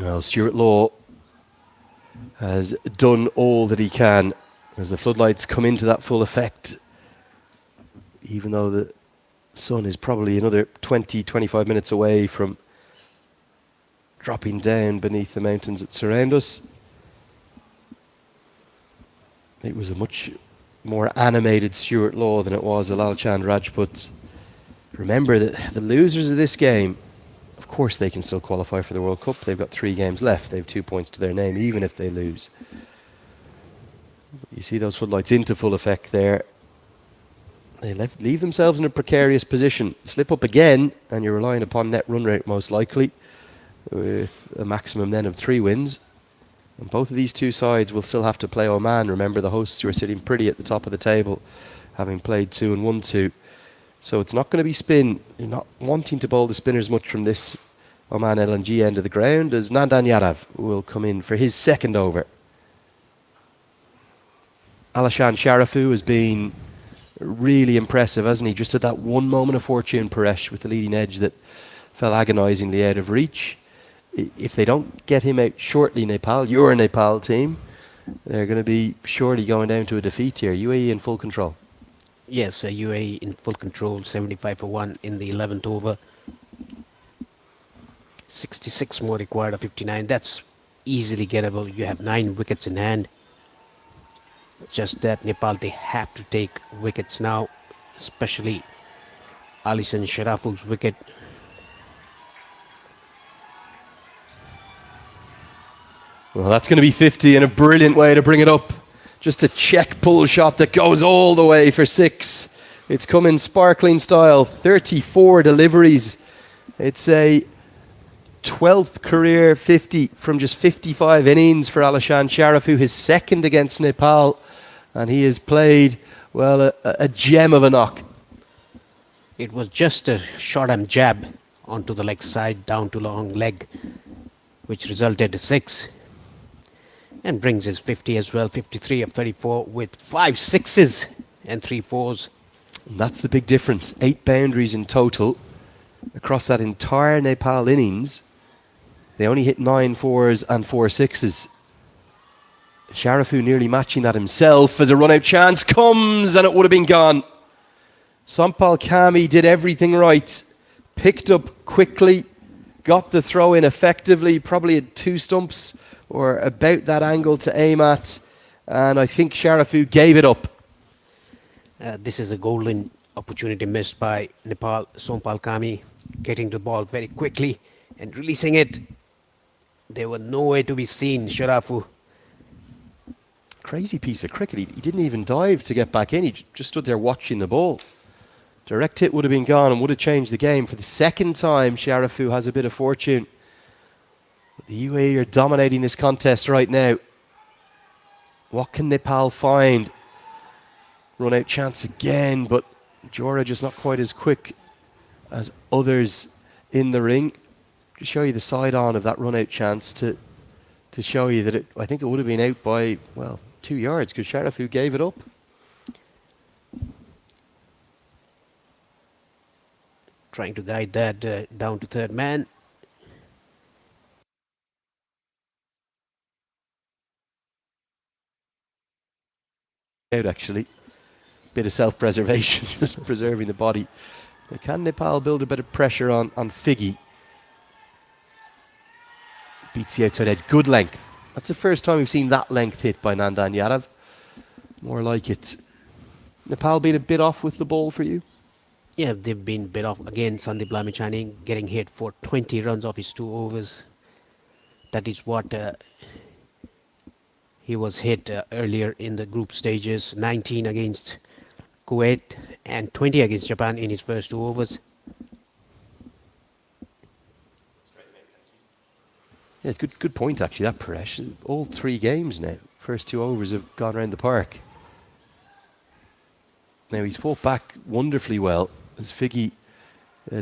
Well, Stuart Law has done all that he can. as the floodlights come into that full effect, even though the sun is probably another 20-25 minutes away from dropping down beneath the mountains that surround us. It was a much more animated Stuart Law than it was Alal Chand Rajput. Remember that the losers of this game, of course they can still qualify for the World Cup. They've got 3 games left. They have 2 points to their name, even if they lose. You see those floodlights into full effect there. They leave themselves in a precarious position. Slip up again, and you're relying upon net run rate most likely, with a maximum then of 3 wins. And both of these two sides will still have to play Oman. Remember, the hosts who are sitting pretty at the top of the table, having played 2 and 1-2. So it's not going to be spin. You're not wanting to bowl the spinners much from this Oman LNG end of the ground, as Nandan Yadav will come in for his second over. Alishan Sharifu has been really impressive, hasn't he? Just at that one moment of fortune, Paresh, with the leading edge that fell agonisingly out of reach. If they don't get him out shortly, Nepal, your Nepal team, they're going to be surely going down to a defeat here. UAE in full control. Yes, UAE in full control, 75 for 1 in the 11th over. 66 more required of 59. That's easily gettable. You have 9 wickets in hand. Just that Nepal, they have to take wickets now, especially Alishan Sharifu's wicket. Well, that's going to be 50, and a brilliant way to bring it up. Just a check pull shot that goes all the way for 6. It's come in sparkling style. 34 deliveries. It's a 12th career 50 from just 55 innings for Alishan Sharifu, his second against Nepal. And he has played, well, a gem of a knock. It was just a short arm jab onto the leg side, down to long leg, which resulted in 6. And brings his 50 as well, 53 of 34 with 5 sixes and 3 fours. And that's the big difference. 8 boundaries in total across that entire Nepal innings. They only hit 9 fours and 4 sixes. Sharifu nearly matching that himself as a run-out chance comes, and it would have been gone. Sampal Kami did everything right. Picked up quickly, got the throw in effectively, probably had 2 stumps or about that angle to aim at, and I think Sharifu gave it up. This is a golden opportunity missed by Nepal. Sampal Kami getting the ball very quickly and releasing it. There were nowhere to be seen. Sharifu. Crazy piece of cricket. He didn't even dive to get back in. He just stood there watching the ball. Direct hit would have been gone and would have changed the game. For the second time, Sharifu has a bit of fortune. The UAE are dominating this contest right now. What can Nepal find? Run out chance again, but Jora just not quite as quick as others in the ring. To show you the side on of that run out chance to show you that I think it would have been out by, well, 2 yards because Sharifu gave it up. Trying to guide that down to third man. Out actually. Bit of self-preservation, just preserving the body. But can Nepal build a bit of pressure on Figgy? Beats the outside edge. Good length. That's the first time we've seen that length hit by Nandan Yadav. More like it. Nepal being a bit off with the ball for you? Yeah, they've been bit off. Again, Sandeep Lamichhane getting hit for 20 runs off his 2 overs. That is what he was hit earlier in the group stages. 19 against Kuwait and 20 against Japan in his first 2 overs. Yeah, it's good point actually, that Paresh. All 3 games now. First 2 overs have gone around the park. Now he's fought back wonderfully well as Figgy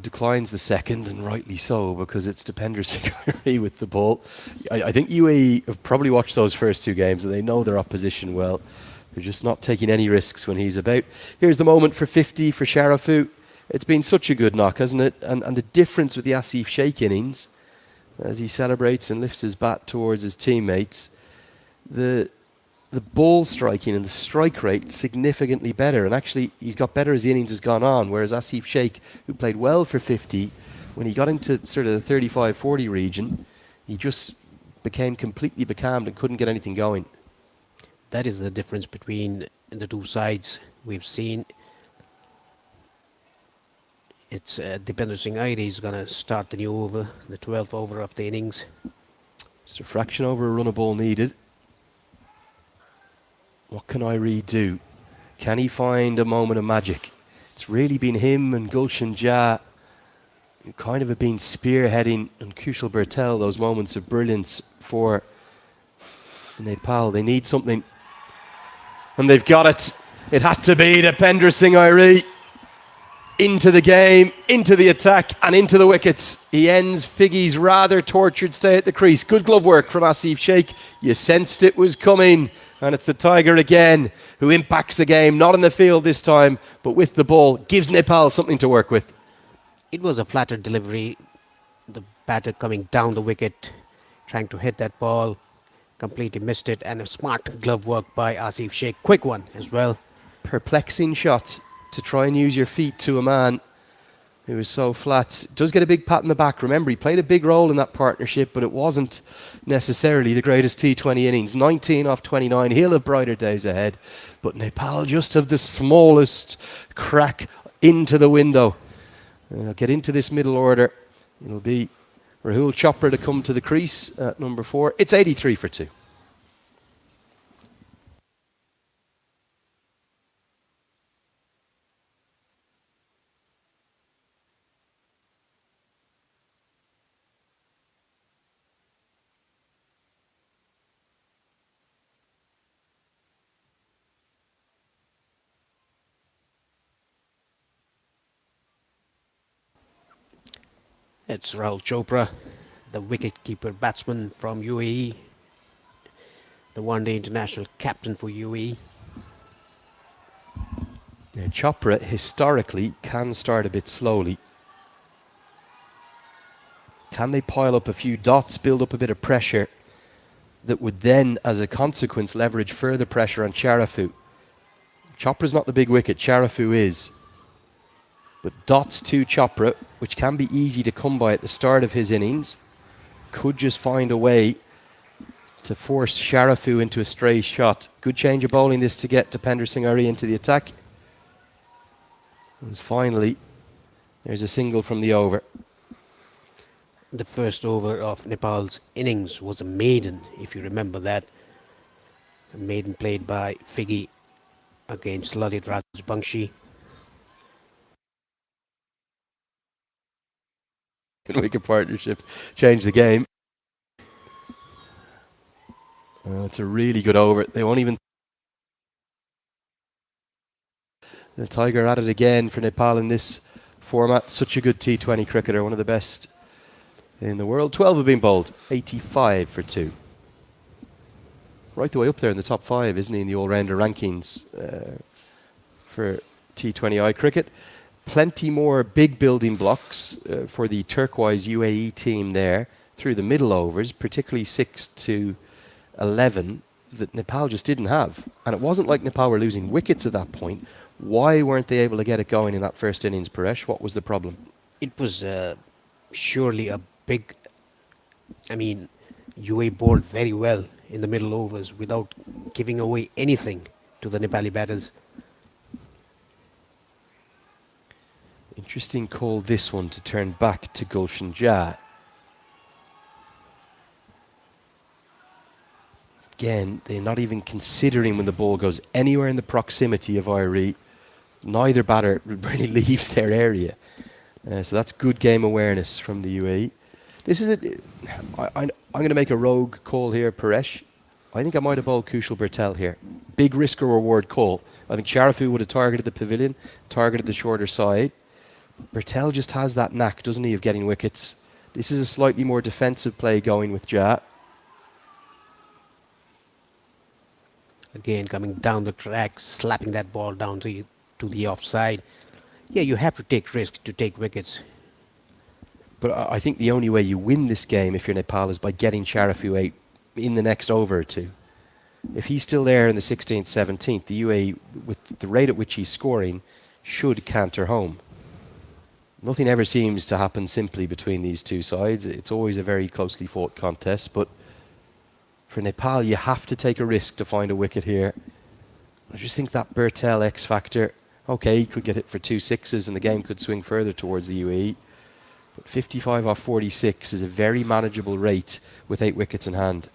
declines the second, and rightly so, because it's Dipender Singh with the ball. I think UAE have probably watched those first 2 games and they know their opposition well. They're just not taking any risks when he's about. Here's the moment for 50 for Sharifu. It's been such a good knock, hasn't it? And the difference with the Asif Sheikh innings, as he celebrates and lifts his bat towards his teammates, the the ball striking and the strike rate significantly better. And actually, he's got better as the innings has gone on, whereas Asif Sheikh, who played well for 50, when he got into sort of the 35-40 region, he just became completely becalmed and couldn't get anything going. That is the difference between the two sides we've seen. It's Dipender Singh Aire is going to start the new over, the 12th over of the innings. Just a fraction over a run of ball needed. What can Irie do? Can he find a moment of magic? It's really been him and Gulshan Jah who kind of have been spearheading, and Kushal Bertel, those moments of brilliance for Nepal. They need something. And they've got it. It had to be Dipender Singh Aire. Into the game, into the attack, and into the wickets. He ends Figgy's rather tortured stay at the crease. Good glove work from Asif Sheikh. You sensed it was coming. And it's the Tiger again who impacts the game, not in the field this time, but with the ball. Gives Nepal something to work with. It was a flatter delivery. The batter coming down the wicket, trying to hit that ball. Completely missed it. And a smart glove work by Asif Sheikh. Quick one as well. Perplexing shot to try and use your feet to a man who is so flat. Does get a big pat in the back. Remember, he played a big role in that partnership, but it wasn't necessarily the greatest T20 innings. 19 off 29. He'll have brighter days ahead. But Nepal just have the smallest crack into the window. They'll get into this middle order. It'll be Rahul Chopra to come to the crease at number 4. It's 83 for 2. It's Rahul Chopra, the wicket-keeper batsman from UAE, the one-day international captain for UAE. Now, Chopra historically can start a bit slowly. Can they pile up a few dots, build up a bit of pressure that would then, as a consequence, leverage further pressure on Charafu? Chopra's not the big wicket, Charafu is. But dots to Chopra, which can be easy to come by at the start of his innings, could just find a way to force Charafu into a stray shot. Good change of bowling this to get Dipender Singh Aire into the attack. And finally, there's a single from the over. The first over of Nepal's innings was a maiden, if you remember that. A maiden played by Figgy against Lalit Rajbangshi. Wicket partnership change the game. It's a really good over. They won't even. The Tiger at it again for Nepal in this format. Such a good T20 cricketer, one of the best in the world. 12 have been bowled, 85 for 2. Right the way up there in the top 5, isn't he, in the all-rounder rankings for T20I cricket. Plenty more big building blocks for the turquoise UAE team there through the middle overs, particularly 6 to 11, that Nepal just didn't have. And it wasn't like Nepal were losing wickets at that point. Why weren't they able to get it going in that first innings, Paresh? What was the problem? It was surely a big... UAE bowled very well in the middle overs without giving away anything to the Nepali batters. Interesting call, this one, to turn back to Gulshan Jah. Again, they're not even considering when the ball goes anywhere in the proximity of Irie. Neither batter really leaves their area. So that's good game awareness from the UAE. This is I'm going to make a rogue call here, Paresh. I think I might have bowled Kushal Bertel here. Big risk or reward call. I think Charafu would have targeted the pavilion, targeted the shorter side. Bertel just has that knack, doesn't he, of getting wickets. This is a slightly more defensive play going with Jah. Again, coming down the track, slapping that ball down to the offside. Yeah, you have to take risks to take wickets. But I think the only way you win this game if you're Nepal is by getting Charafu out in the next over or two. If he's still there in the 16th, 17th, the UAE, with the rate at which he's scoring, should canter home. Nothing ever seems to happen simply between these two sides. It's always a very closely fought contest, but for Nepal, you have to take a risk to find a wicket here. I just think that Bertel X factor, okay, he could get it for 2 sixes and the game could swing further towards the UAE. But 55 off 46 is a very manageable rate with 8 wickets in hand.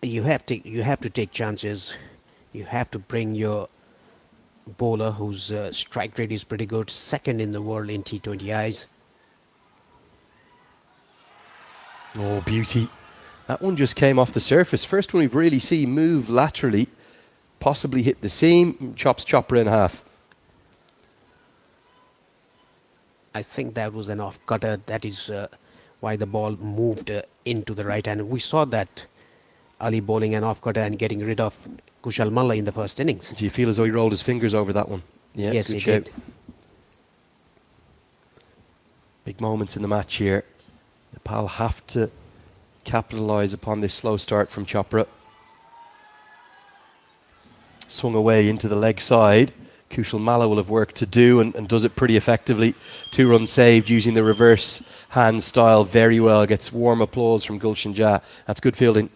You have to take chances. You have to bring your bowler whose strike rate is pretty good, second in the world in T20Is. Oh, beauty. That one just came off the surface. First one we've really seen move laterally, possibly hit the seam, chops Chopra in half. I think that was an off cutter. That is why the ball moved into the right hand. We saw that Ali bowling an off cutter and getting rid of Kushal Malla in the first innings. Do you feel as though he rolled his fingers over that one? Yeah, Yes, good he shout. did. Big moments in the match here. Nepal have to capitalise upon this slow start from Chopra. Swung away into the leg side. Kushal Malla will have work to do and does it pretty effectively. 2 runs saved using the reverse hand style very well. Gets warm applause from Gulshan Jah. That's good fielding.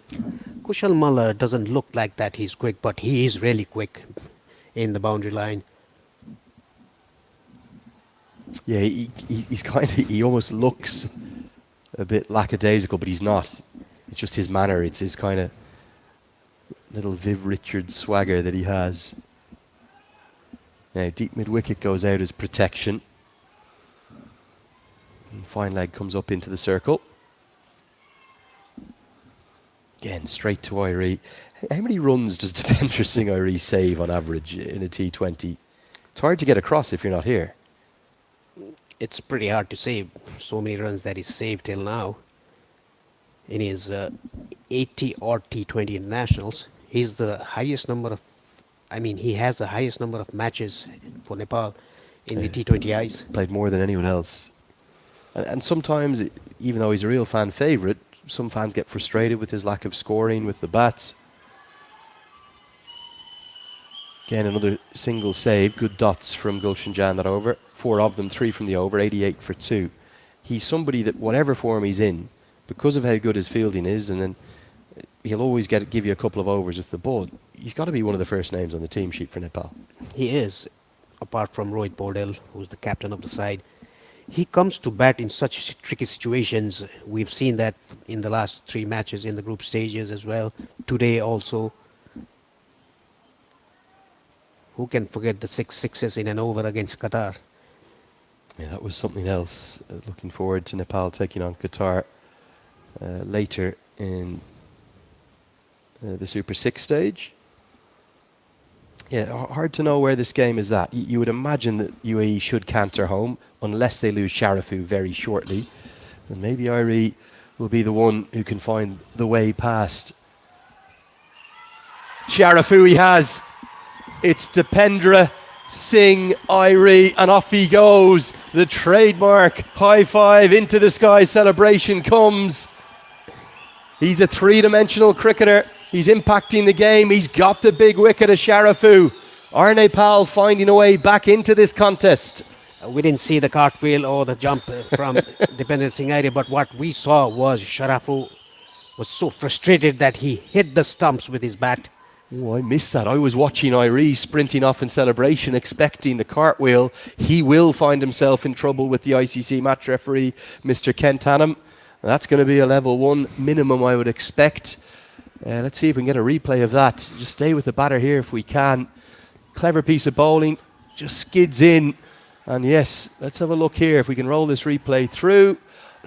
Kushal Malla doesn't look like that he's quick, but he is really quick in the boundary line. Yeah, he's kind of, he almost looks a bit lackadaisical, but he's not. It's just his manner. It's his kind of little Viv Richards swagger that he has. Now, deep mid-wicket goes out as protection. And fine leg comes up into the circle. Again, straight to Irie. How many runs does Dipender Singh Irie save on average in a T20? It's hard to get across if you're not here. It's pretty hard to save so many runs that he's saved till now. In his 80 odd T20 internationals, he's the highest number of, he has the highest number of matches for Nepal in the T20Is. Played more than anyone else. And sometimes, even though he's a real fan favourite, some fans get frustrated with his lack of scoring with the bats. Again, another single save. Good dots from Gulshan Jah in that over. 4 of them, 3 from the over, 88 for 2. He's somebody that whatever form he's in, because of how good his fielding is, and then he'll always give you a couple of overs with the ball. He's got to be one of the first names on the team sheet for Nepal. He is, apart from Rohit Bordel, who's the captain of the side. He comes to bat in such tricky situations. We've seen that in the last 3 matches in the group stages as well. Today also. Who can forget the 6 sixes in an over against Qatar? Yeah, that was something else. Looking forward to Nepal taking on Qatar later in the Super 6 stage. Yeah, hard to know where this game is at. You would imagine that UAE should canter home unless they lose Sharafu very shortly. And maybe Irie will be the one who can find the way past. Sharafu he has. It's Dipendra Singh Irie, and off he goes. The trademark high five into the sky celebration comes. He's a 3-dimensional cricketer. He's impacting the game. He's got the big wicket of Sharafu. Are Nepal finding a way back into this contest? We didn't see the cartwheel or the jump from Dipender Singh Irie, but what we saw was Sharafu was so frustrated that he hit the stumps with his bat. Oh, I missed that. I was watching Irie sprinting off in celebration, expecting the cartwheel. He will find himself in trouble with the ICC match referee, Mr. Kent Hannam. That's going to be a level 1 minimum, I would expect. Let's see if we can get a replay of that. Just stay with the batter here if we can. Clever piece of bowling. Just skids in. And yes, let's have a look here if we can roll this replay through.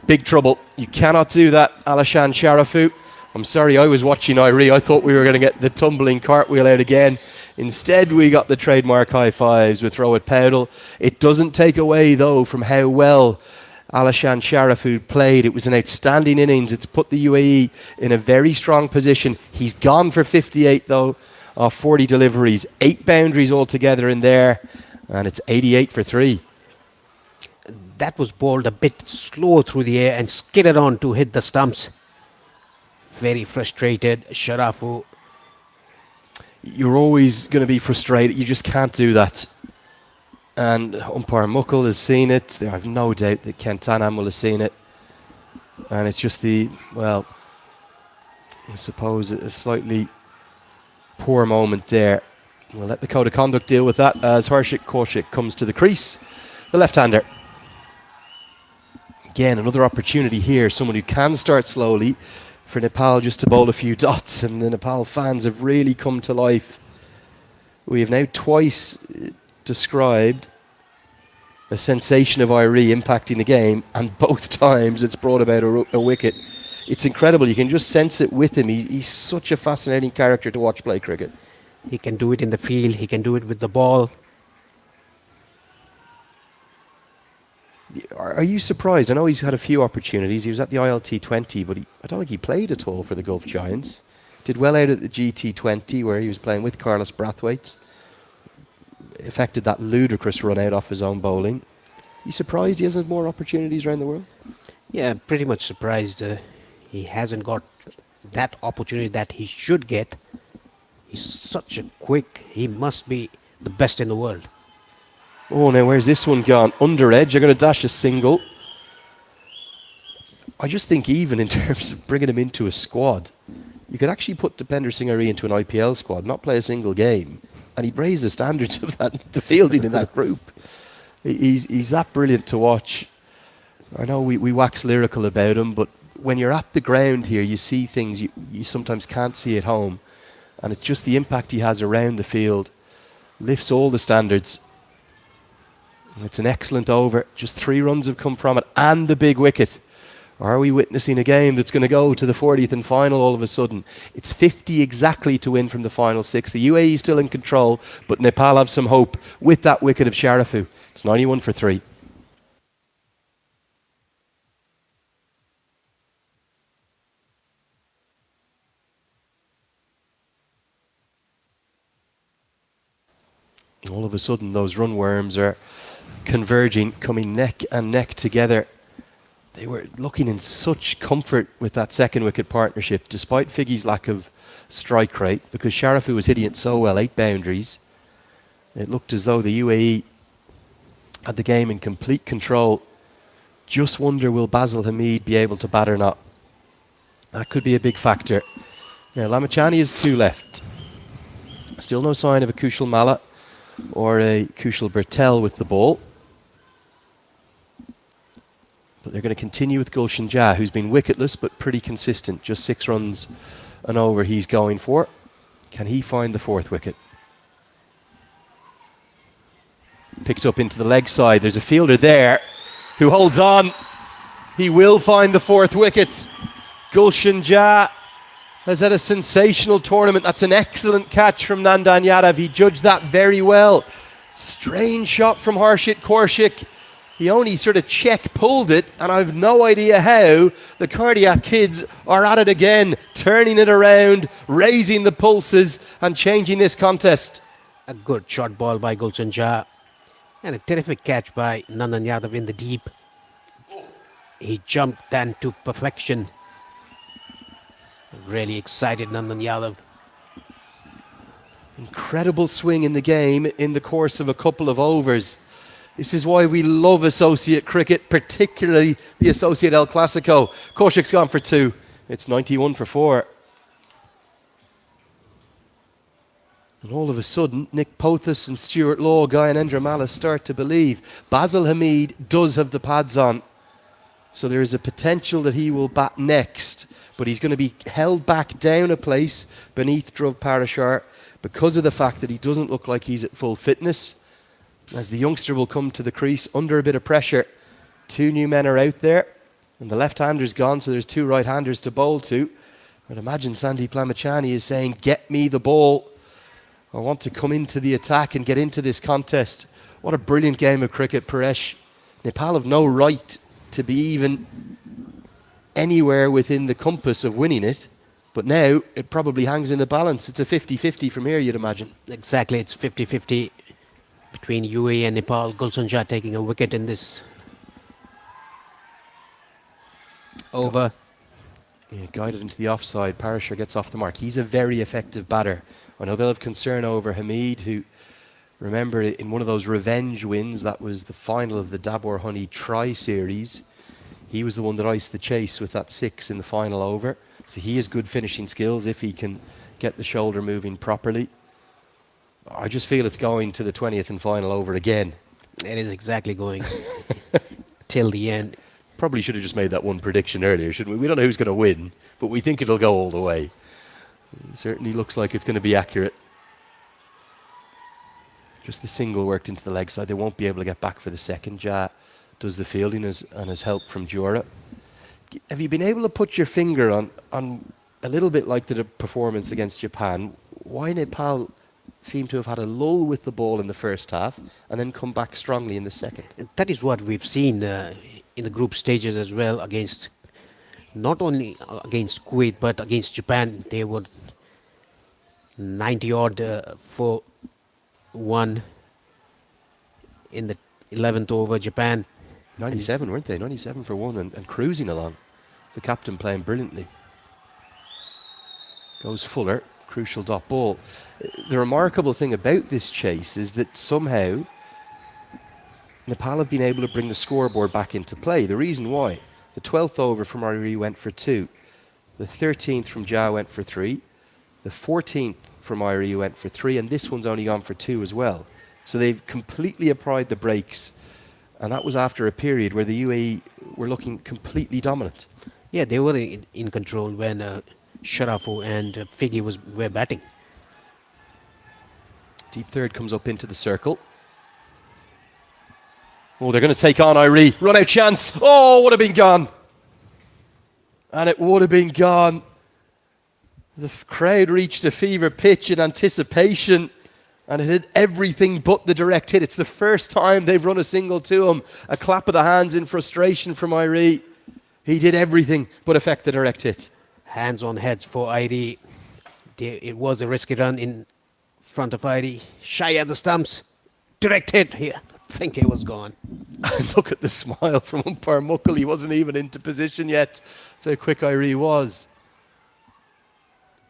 Big trouble. You cannot do that, Alishan Sharafu. I'm sorry, I was watching Irie. I thought we were going to get the tumbling cartwheel out again. Instead, we got the trademark high fives with Rohit Powdell. It doesn't take away, though, from how well Alishan Sharafu played. It was an outstanding innings. It's put the UAE in a very strong position. He's gone for 58, though, off 40 deliveries. 8 boundaries altogether in there, and it's 88 for 3. That was bowled a bit slow through the air and skidded on to hit the stumps. Very frustrated. Sharafu you're always going to be frustrated. You just can't do that. And umpire Muckle has seen it. I have no doubt that Ken Tanham will have seen it. And it's just I suppose a slightly poor moment there. We'll let the code of conduct deal with that as Harshit Kaushik comes to the crease. The left-hander. Again, another opportunity here. Someone who can start slowly for Nepal just to bowl a few dots. And the Nepal fans have really come to life. We have now twice described a sensation of Irie impacting the game, and both times it's brought about a wicket. It's incredible. You can just sense it with him. He's such a fascinating character to watch play cricket. He can do it in the field. He can do it with the ball. Are you surprised? I know he's had a few opportunities. He was at the ILT20, but I don't think he played at all for the Gulf Giants. Did well out at the GT20 where he was playing with Carlos Brathwaite. Affected that ludicrous run out off his own bowling. You surprised he hasn't more opportunities around the world? Yeah, pretty much surprised. He hasn't got that opportunity that he should get. He's such a quick. He must be the best in the world. Oh, now where's this one gone? Under edge. They're going to dash a single. I just think even in terms of bringing him into a squad, you could actually put Dipender Singh Ari into an IPL squad, not play a single game, and he'd raise the standards of the fielding in that group. He's that brilliant to watch. I know we wax lyrical about him, but when you're at the ground here, you see things you sometimes can't see at home. And it's just the impact he has around the field. Lifts all the standards. And it's an excellent over. Just 3 runs have come from it. And the big wicket. Are we witnessing a game that's going to go to the 40th and final all of a sudden? It's 50 exactly to win from the final 6. The UAE is still in control, but Nepal have some hope with that wicket of Sharafu. It's 91 for 3. All of a sudden, those run worms are converging, coming neck and neck together. They were looking in such comfort with that second wicket partnership, despite Figgy's lack of strike rate, because Sharafu was hitting it so well, 8 boundaries. It looked as though the UAE had the game in complete control. Just wonder, will Basil Hamid be able to bat or not? That could be a big factor. Now, Lamachani has 2 left. Still no sign of a Kushal Malla or a Kushal Bertel with the ball. But they're going to continue with Gulshan Jah, who's been wicketless but pretty consistent. Just 6 runs and over he's going for. Can he find the 4th wicket? Picked up into the leg side. There's a fielder there who holds on. He will find the 4th wicket. Gulshan Jah has had a sensational tournament. That's an excellent catch from Nandan Yadav. He judged that very well. Strange shot from Harshit Kaushik. He only sort of pulled it, and I've no idea how. The cardiac kids are at it again, turning it around, raising the pulses, and changing this contest. A good short ball by Gulshan Jah, and a terrific catch by Nandan Yadav in the deep. He jumped and to perfection. Really excited, Nandan Yadav. Incredible swing in the game in the course of a couple of overs. This is why we love associate cricket, particularly the associate El Clasico. Kaushik's gone for 2. It's 91 for 4. And all of a sudden, Nick Pothas and Stuart Law, Guy and Endra Malla start to believe. Basil Hamid does have the pads on. So there is a potential that he will bat next. But he's going to be held back down a place beneath Dhruv Parashar because of the fact that he doesn't look like he's at full fitness. As the youngster will come to the crease under a bit of pressure. 2 new men are out there. And the left-hander's gone, so there's 2 right-handers to bowl to. I'd imagine Sandeep Lamachani is saying, get me the ball. I want to come into the attack and get into this contest. What a brilliant game of cricket, Paresh. Nepal have no right to be even anywhere within the compass of winning it. But now it probably hangs in the balance. It's a 50-50 from here, you'd imagine. Exactly, it's 50-50 between UAE and Nepal. Gulshan Jah taking a wicket in this over. Yeah, guided into the offside. Parashar gets off the mark. He's a very effective batter. I know they'll have concern over Hamid, who, remember, in one of those revenge wins, that was the final of the Dabur Honey Tri-Series. He was the one that iced the chase with that 6 in the final over. So he has good finishing skills if he can get the shoulder moving properly. I just feel it's going to the 20th and final over again. It is exactly going till the end. Probably should have just made that one prediction earlier, shouldn't we? We don't know who's going to win, but we think it'll go all the way. It certainly looks like it's going to be accurate. Just the single worked into the leg side. They won't be able to get back for the second. Ja does the fielding and has help from Jura. Have you been able to put your finger on a little bit like the performance against Japan, why Nepal seem to have had a lull with the ball in the first half and then come back strongly in the second? That is what we've seen in the group stages as well, against not only against Kuwait but against Japan. They were 90 odd for 1 in the 11th over. Japan 97, weren't they? 97 for 1 and cruising along. The captain playing brilliantly. Goes Fuller, crucial dot ball. The remarkable thing about this chase is that somehow Nepal have been able to bring the scoreboard back into play. The reason why: the 12th over from Ari went for 2, the 13th from Ja went for 3, the 14th from Ari went for 3, and this one's only gone for 2 as well. So they've completely applied the brakes, and that was after a period where the UAE were looking completely dominant. Yeah, they were in control when Sharafu and Figgy were batting. Deep third comes up into the circle. Oh, they're going to take on Irie. Run out chance. Oh, would have been gone. And it would have been gone. The crowd reached a fever pitch in anticipation, and it hit everything but the direct hit. It's the first time they've run a single to him. A clap of the hands in frustration from Irie. He did everything but affect the direct hit. Hands on heads for Irie. It was a risky run in front of Irie. Shy at the stumps. Direct hit here. I think it was gone. Look at the smile from umpire Muckle. He wasn't even into position yet. That's how quick Irie was.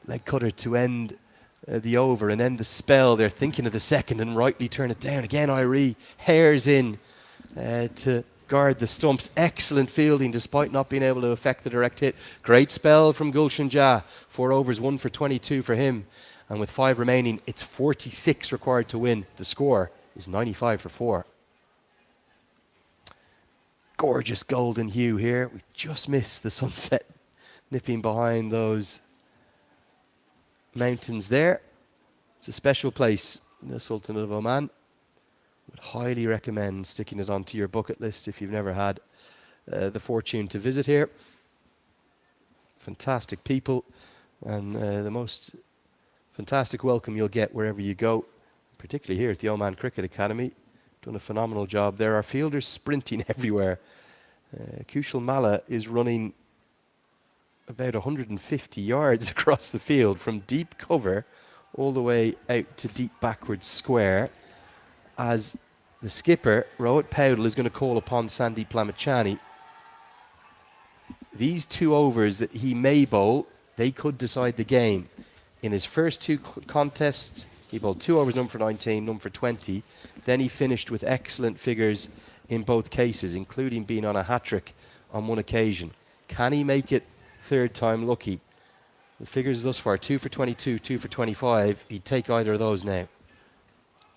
Leg cutter to end the over and end the spell. They're thinking of the second and rightly turn it down. Again, Irie hairs in to guard the stumps. Excellent fielding despite not being able to affect the direct hit. Great spell from Gulshan Ja. 4 overs, 1 for 22 for him. And with 5 remaining, it's 46 required to win. The score is 95 for 4. Gorgeous golden hue here. We just missed the sunset nipping behind those mountains there. It's a special place in the Sultanate of Oman. Would highly recommend sticking it onto your bucket list if you've never had the fortune to visit here. Fantastic people, and the most fantastic welcome you'll get wherever you go, particularly here at the Oman Cricket Academy. Done a phenomenal job. There are fielders sprinting everywhere. Kushal Malla is running about 150 yards across the field from deep cover all the way out to deep backwards square, as the skipper, Rohit Powdell, is going to call upon Sandeep Lamachani. These 2 overs that he may bowl, they could decide the game. In his first 2 contests, he bowled 2 overs, none for 19, none for 20. Then he finished with excellent figures in both cases, including being on a hat-trick on one occasion. Can he make it third time lucky? The figures thus far, 2 for 22, 2 for 25. He'd take either of those now.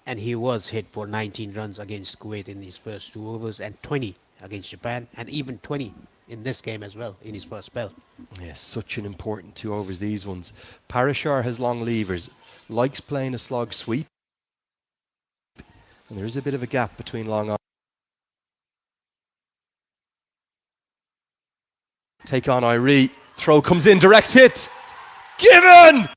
And he was hit for 19 runs against Kuwait in his first 2 overs and 20 against Japan, and even 20 in this game as well in his first spell. Yes, such an important 2 overs, these ones. Parashar has long levers, likes playing a slog sweep, and there is a bit of a gap between long on. Take on Irie. Throw comes in, direct hit. Given!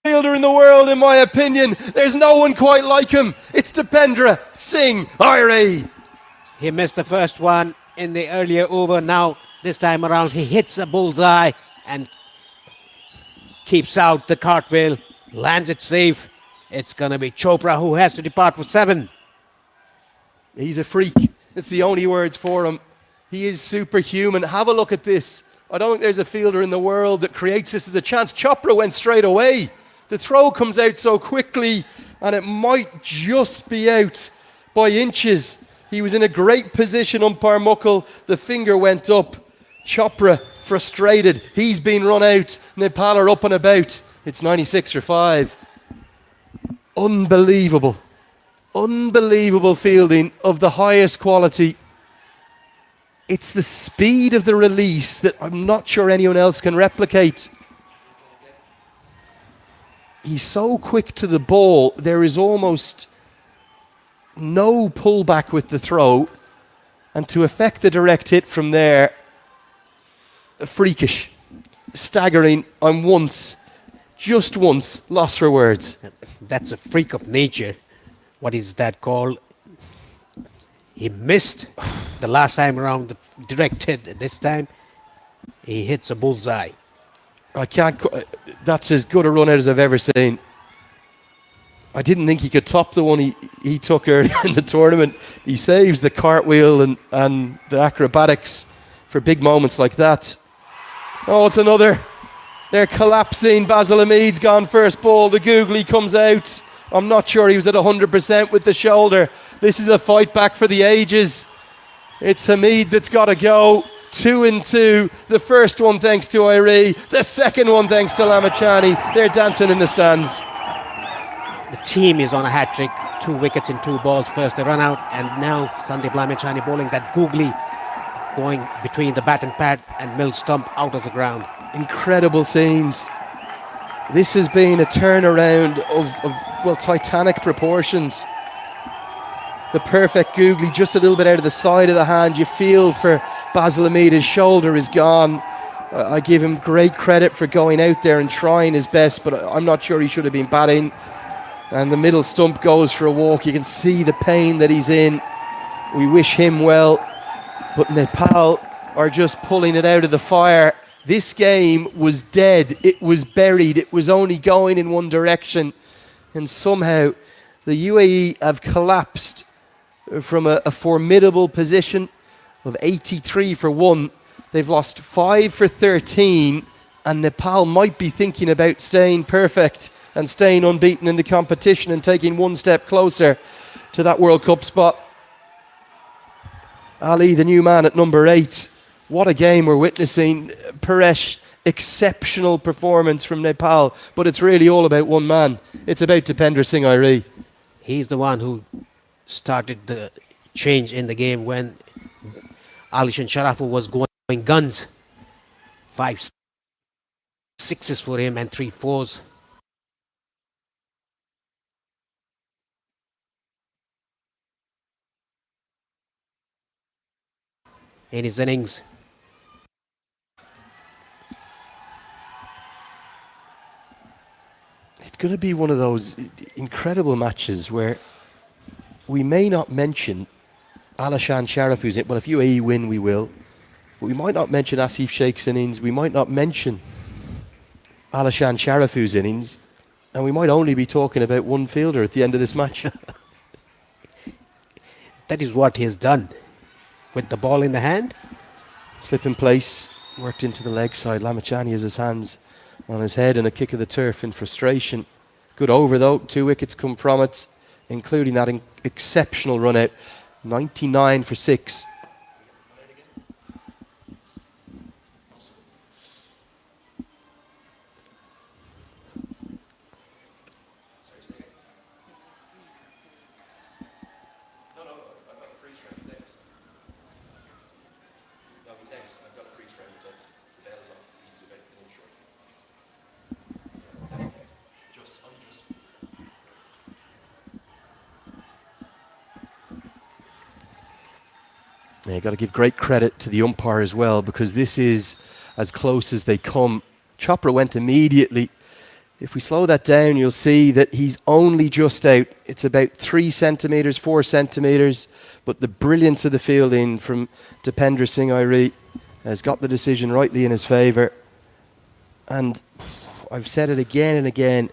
Fielder in the world, in my opinion. There's no one quite like him. It's Dipendra Singh Irie. He missed the first one in the earlier over. Now, this time around, he hits a bullseye and keeps out the cartwheel, lands it safe. It's going to be Chopra who has to depart for 7. He's a freak. It's the only words for him. He is superhuman. Have a look at this. I don't think there's a fielder in the world that creates this as a chance. Chopra went straight away. The throw comes out so quickly, and it might just be out by inches. He was in a great position, umpire Muckle. The finger went up. Chopra frustrated. He's been run out. Nepal are up and about. It's 96 for 5. Unbelievable. Unbelievable fielding of the highest quality. It's the speed of the release that I'm not sure anyone else can replicate. He's so quick to the ball, there is almost no pullback with the throw. And to effect the direct hit from there, freakish, staggering. I'm just once, lost for words. That's a freak of nature. What is that called? He missed the last time around, the direct hit. This time, he hits a bullseye. That's as good a run out as I've ever seen. I didn't think he could top the one he took earlier in the tournament. He saves the cartwheel and the acrobatics for big moments like that. Oh, it's another. They're collapsing. Basil Hamid's gone first ball. The googly comes out. I'm not sure he was at 100% with the shoulder. This is a fight back for the ages. It's Hamid that's got to go. 2-2. The first one thanks to Irie. The second one thanks to Lamachani. They're dancing in the stands. The team is on a hat trick. 2 wickets in 2 balls. First they run out, and now Sandeep Lamachani bowling that googly, going between the bat and pad, and Mills stump out of the ground. Incredible scenes. This has been a turnaround of titanic proportions. The perfect googly, just a little bit out of the side of the hand. You feel for Basil Hamid, his shoulder is gone. I give him great credit for going out there and trying his best, but I'm not sure he should have been batting. And the middle stump goes for a walk. You can see the pain that he's in. We wish him well, but Nepal are just pulling it out of the fire. This game was dead. It was buried. It was only going in one direction. And somehow the UAE have collapsed from a formidable position of 83 for 1. They've lost 5 for 13, and Nepal might be thinking about staying perfect and staying unbeaten in the competition and taking one step closer to that World Cup spot. Ali, the new man at number 8. What a game we're witnessing. Paresh, exceptional performance from Nepal, but it's really all about one man. It's about Dipendra Singh Irie. He's the one who started the change in the game when Alishan Sharafu was going guns. 5 sixes for him and 3 fours. In his innings. It's going to be one of those incredible matches where we may not mention Alishan Sharafu's it. Well, if UAE win, we will. But we might not mention Asif Sheikh's innings. We might not mention Alishan Sharafu's innings. And we might only be talking about one fielder at the end of this match. That is what he has done. With the ball in the hand. Slip in place, worked into the leg side. Lamachani has his hands on his head and a kick of the turf in frustration. Good over though, 2 wickets come from it, including that exceptional run out. 99 for 6. Yeah, you've got to give great credit to the umpire as well, because this is as close as they come. Chopra went immediately. If we slow that down, you'll see that he's only just out. It's about 3 centimetres, 4 centimetres, but the brilliance of the fielding from Dipendra Singh Irie has got the decision rightly in his favour. And I've said it again and again.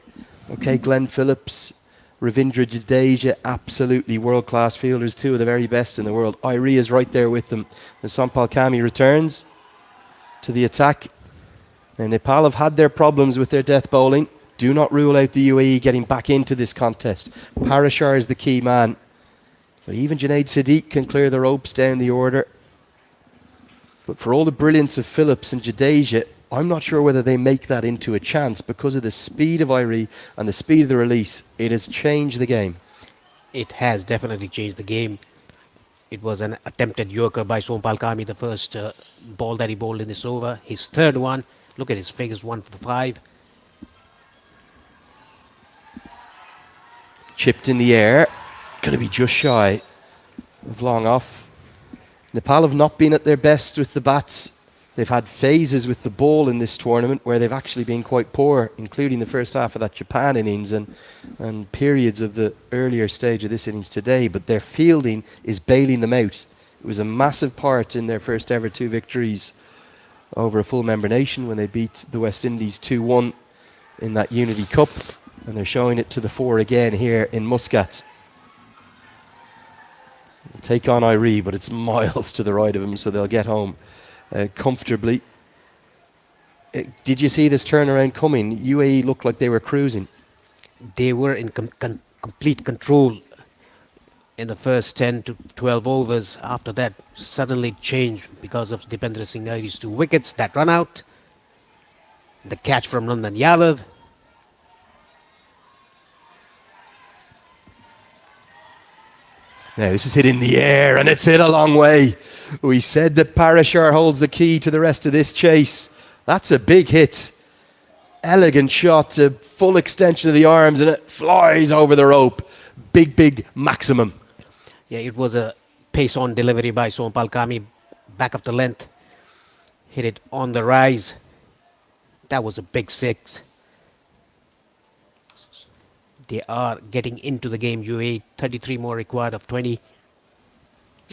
Okay, Glenn Phillips Ravindra Jadeja, absolutely world-class fielders, two of the very best in the world. Irie is right there with them. And Sampal Kami returns to the attack. Now, Nepal have had their problems with their death bowling. Do not rule out the UAE getting back into this contest. Parashar is the key man. But even Junaid Sadiq can clear the ropes down the order. But for all the brilliance of Phillips and Jadeja, I'm not sure whether they make that into a chance because of the speed of Irie and the speed of the release. It has changed the game. It has definitely changed the game. It was an attempted yorker by Sompal Kami, the first ball that he bowled in this over. His third one. Look at his figures, 1 for 5. Chipped in the air. Going to be just shy of long off. Nepal have not been at their best with the bats. They've had phases with the ball in this tournament where they've actually been quite poor, including the first half of that Japan innings and periods of the earlier stage of this innings today. But their fielding is bailing them out. It was a massive part in their first ever 2 victories over a full member nation when they beat the West Indies 2-1 in that Unity Cup. And they're showing it to the fore again here in Muscat. They'll take on Irie, but it's miles to the right of him, so they'll get home comfortably. Did you see this turnaround coming? UAE looked like they were cruising. They were in complete control in the first 10 to 12 overs. After that, suddenly changed because of Dipendra Singh Airi's 2 wickets that run out. The catch from Nandan Yadav. Now this is hit in the air and it's hit a long way. We said that Parashar holds the key to the rest of this chase. That's a big hit. Elegant shot to full extension of the arms and it flies over the rope. Big maximum. Yeah, it was a pace-on delivery by Sompal Kami. Back of the length. Hit it on the rise. That was a big 6. They are getting into the game, UAE. 33 more required of 20.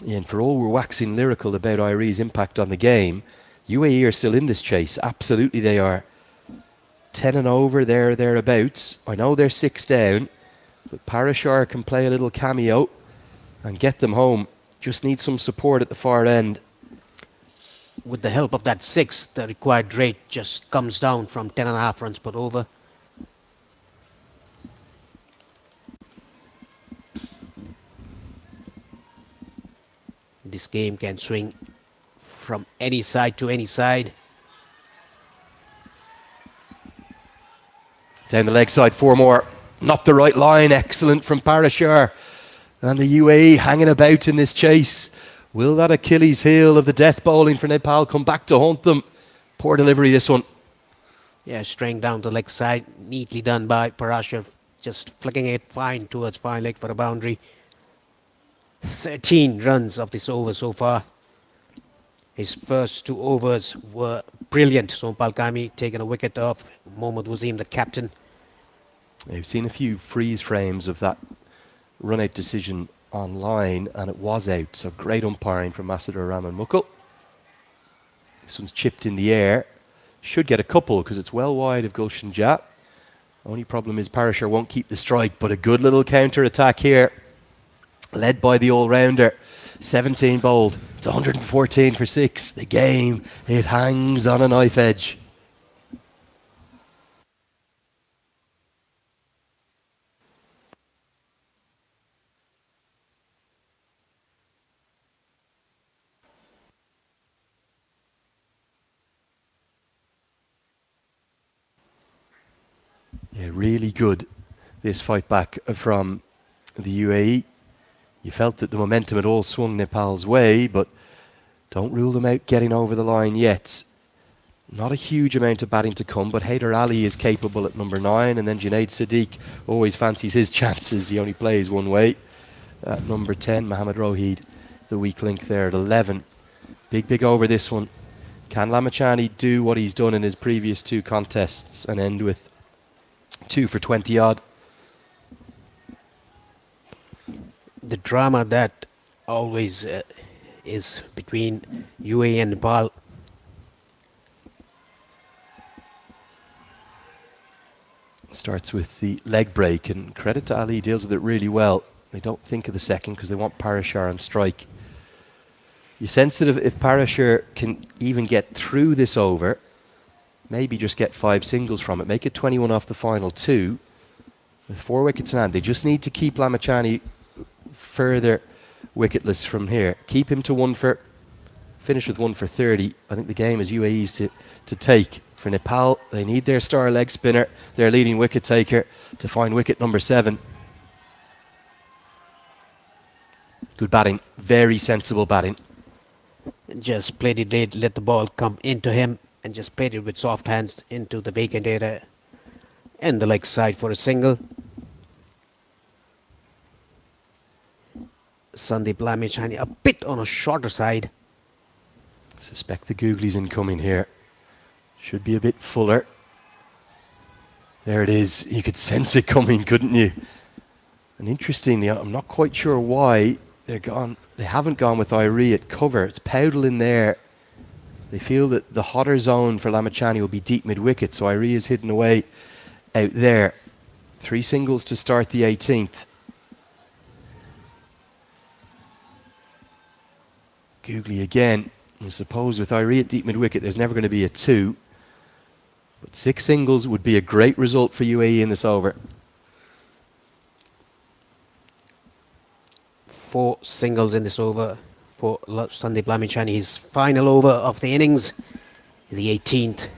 Yeah, and for all we're waxing lyrical about Irie's impact on the game, UAE are still in this chase. Absolutely they are. 10 and over, thereabouts. I know they're 6 down, but Parashar can play a little cameo and get them home. Just need some support at the far end. With the help of that 6, the required rate just comes down from 10.5 runs per over. This game can swing from any side to any side. Down the leg side, 4 more. Not the right line. Excellent from Parashar. And the UAE hanging about in this chase. Will that Achilles heel of the death bowling for Nepal come back to haunt them? Poor delivery, this one. Yeah, straying down the leg side. Neatly done by Parashar. Just flicking it fine towards fine leg for a boundary. 13 runs of this over so far. His first 2 overs were brilliant. Sompal Kami taking a wicket off Mohammad Wasim, the captain. I've seen a few freeze frames of that run-out decision online, and it was out. So great umpiring from Masudar Rahman Mukul. This one's chipped in the air. Should get a couple because it's well wide of Gulshan Jat. Only problem is Parashar won't keep the strike, but a good little counter-attack here. Led by the all-rounder. 17 bowled. It's 114 for 6. The game, it hangs on a knife edge. Yeah, really good, this fight back from the UAE. You felt that the momentum had all swung Nepal's way, but don't rule them out getting over the line yet. Not a huge amount of batting to come, but Haider Ali is capable at number 9, and then Junaid Sadiq always fancies his chances. He only plays one way. At number 10, Mohammad Rohid, the weak link there at 11. Big over this one. Can Lamachani do what he's done in his previous 2 contests and end with 2 for 20 odd? The drama that always is between UAE and Nepal. Starts with the leg break, and credit to Ali, deals with it really well. They don't think of the second because they want Parashar on strike. You sense that if Parashar can even get through this over, maybe just get 5 singles from it, make it 21 off the final 2, with 4 wickets in hand. They just need to keep Lamachani further wicketless from here. Keep him to 1 for, finish with 1 for 30. I think the game is UAE's to take. For Nepal, they need their star leg spinner, their leading wicket taker, to find wicket number 7. Good batting, very sensible batting. Just played it late, let the ball come into him, and just played it with soft hands into the vacant area and the leg side for a single. Sandeep Lamachani a bit on a shorter side. Suspect the Googly's incoming here. Should be a bit fuller. There it is. You could sense it coming, couldn't you? And interestingly, I'm not quite sure why they haven't gone with Irie at cover. It's Powdell in there. They feel that the hotter zone for Lamachani will be deep mid-wicket, so Irie is hidden away out there. 3 singles to start the 18th. Googly again. I suppose with Irie at deep mid-wicket, there's never going to be a 2. But 6 singles would be a great result for UAE in this over. 4 singles in this over for Sandeep Lamachani. His final over of the innings, the 18th.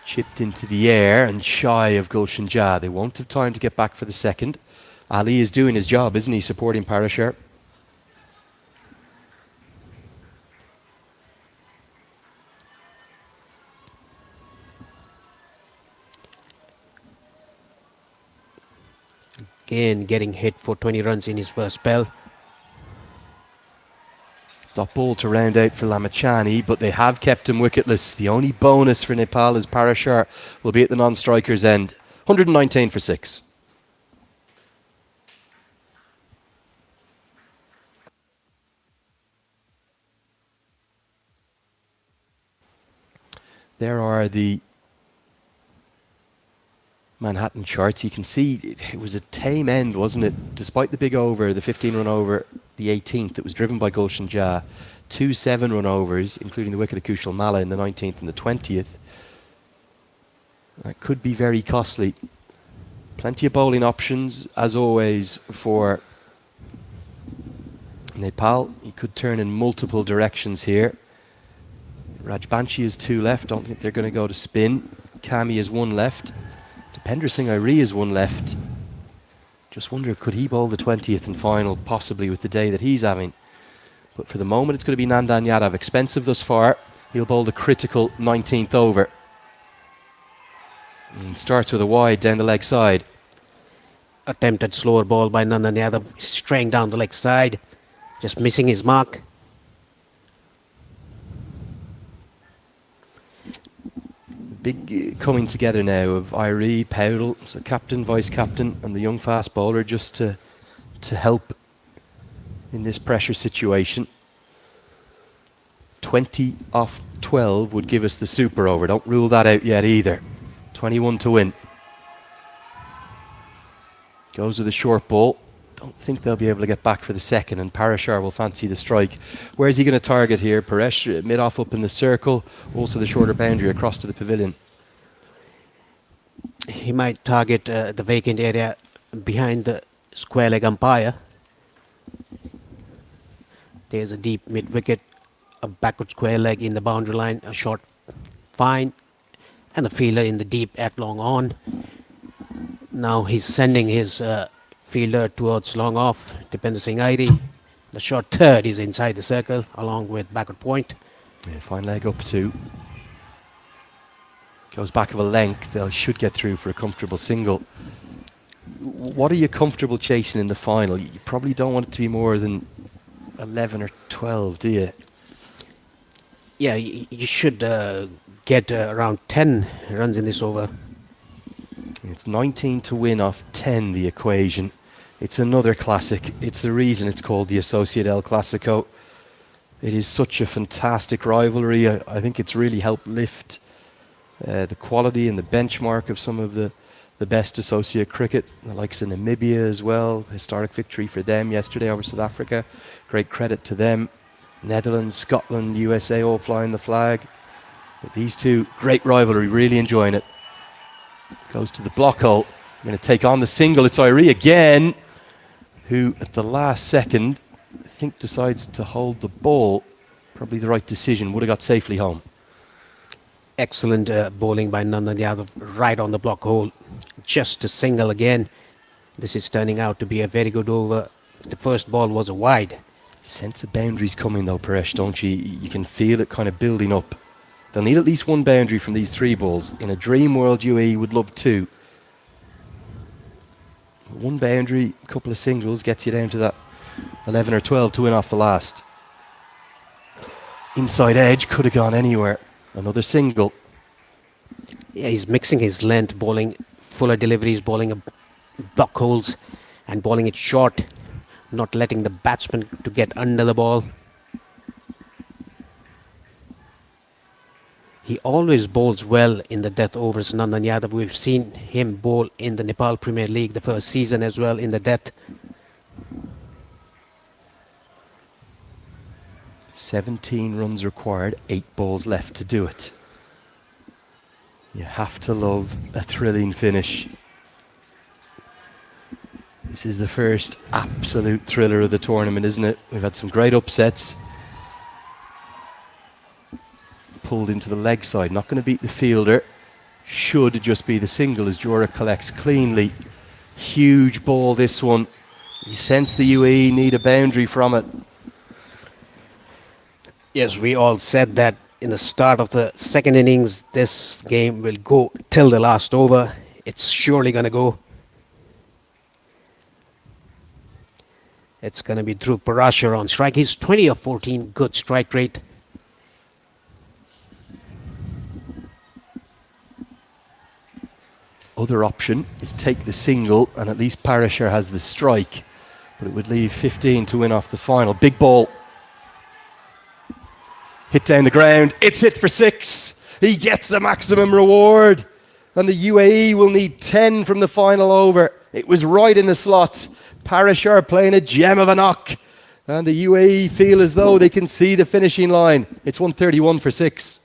Chipped into the air and shy of Gulshan Jah. They won't have time to get back for the second. Ali is doing his job, isn't he, supporting Parashar? Again, getting hit for 20 runs in his first spell. Dot ball to round out for Lamachani, but they have kept him wicketless. The only bonus for Nepal is Parashar will be at the non-striker's end. 119 for 6. There are the Manhattan charts. You can see it was a tame end, wasn't it? Despite the big over, the 15-run over, the 18th, that was driven by Gulshan Jah. 2 7-run overs, including the wicket of Kushal Malla in the 19th and the 20th. That could be very costly. Plenty of bowling options, as always, for Nepal. He could turn in multiple directions here. Rajbanshi is 2 left. Don't think they're going to go to spin. Kami is 1 left. Dipender Singh Irie is 1 left. Just wonder, could he bowl the 20th and final, possibly with the day that he's having? But for the moment, it's going to be Nandan Yadav. Expensive thus far. He'll bowl the critical 19th over. And starts with a wide down the leg side. Attempted slower ball by Nandan Yadav, straying down the leg side, just missing his mark. Big coming together now of Irie, Powdell, so captain, vice-captain, and the young fast bowler just to help in this pressure situation. 20 off 12 would give us the super over. Don't rule that out yet either. 21 to win. Goes with a short ball. Don't think they'll be able to get back for the second, and Parashar will fancy the strike. Where's he going to target here? Paresh mid-off up in the circle, also the shorter boundary across to the pavilion. He might target the vacant area behind the square leg umpire. There's a deep mid-wicket, a backward square leg in the boundary line, a short fine, and the fielder in the deep at long on. Now he's sending his fielder towards long off, Dipender Singh Irie. The short third is inside the circle along with backward point. Yeah, fine leg up 2. Goes back of a length. They should get through for a comfortable single. What are you comfortable chasing in the final? You probably don't want it to be more than 11 or 12, do you? Yeah, you should get around 10 runs in this over. It's 19 to win off 10, the equation. It's another classic. It's the reason it's called the Associate El Clasico. It is such a fantastic rivalry. I think it's really helped lift the quality and the benchmark of some of the best associate cricket, the likes of Namibia as well. Historic victory for them yesterday over South Africa. Great credit to them. Netherlands, Scotland, USA all flying the flag. But these two, great rivalry, really enjoying it. Goes to the block hole. Going to take on the single. It's Irie again, who at the last second, I think decides to hold the ball. Probably the right decision. Would have got safely home. Excellent bowling by Nandan Yadav right on the block hole. Just a single again. This is turning out to be a very good over. The first ball was a wide. Sense of boundaries coming though, Paresh, don't you? You can feel it kind of building up. They'll need at least one boundary from these 3 balls. In a dream world, UAE would love 2. One boundary, a couple of singles gets you down to that 11 or 12 to win off the last. Inside edge could have gone anywhere. Another single. Yeah, he's mixing his length, bowling fuller deliveries, bowling block holes and bowling it short, not letting the batsman to get under the ball. He always bowls well in the death overs, Nandan Yadav. We've seen him bowl in the Nepal Premier League the first season as well in the death. 17 runs required, 8 balls left to do it. You have to love a thrilling finish. This is the first absolute thriller of the tournament, isn't it? We've had some great upsets. Pulled into the leg side, not going to beat the fielder. Should just be the single as Jura collects cleanly. Huge ball this one. You sense the UAE need a boundary from it. Yes, we all said that in the start of the second innings, this game will go till the last over. It's surely going to go. It's going to be Dhruv Parashar on strike. He's 20 of 14, good strike rate. Other option is take the single, and at least Parashar has the strike. But it would leave 15 to win off the final. Big ball. Hit down the ground. It's hit for 6. He gets the maximum reward. And the UAE will need 10 from the final over. It was right in the slot. Parashar playing a gem of a knock. And the UAE feel as though they can see the finishing line. It's 131 for 6.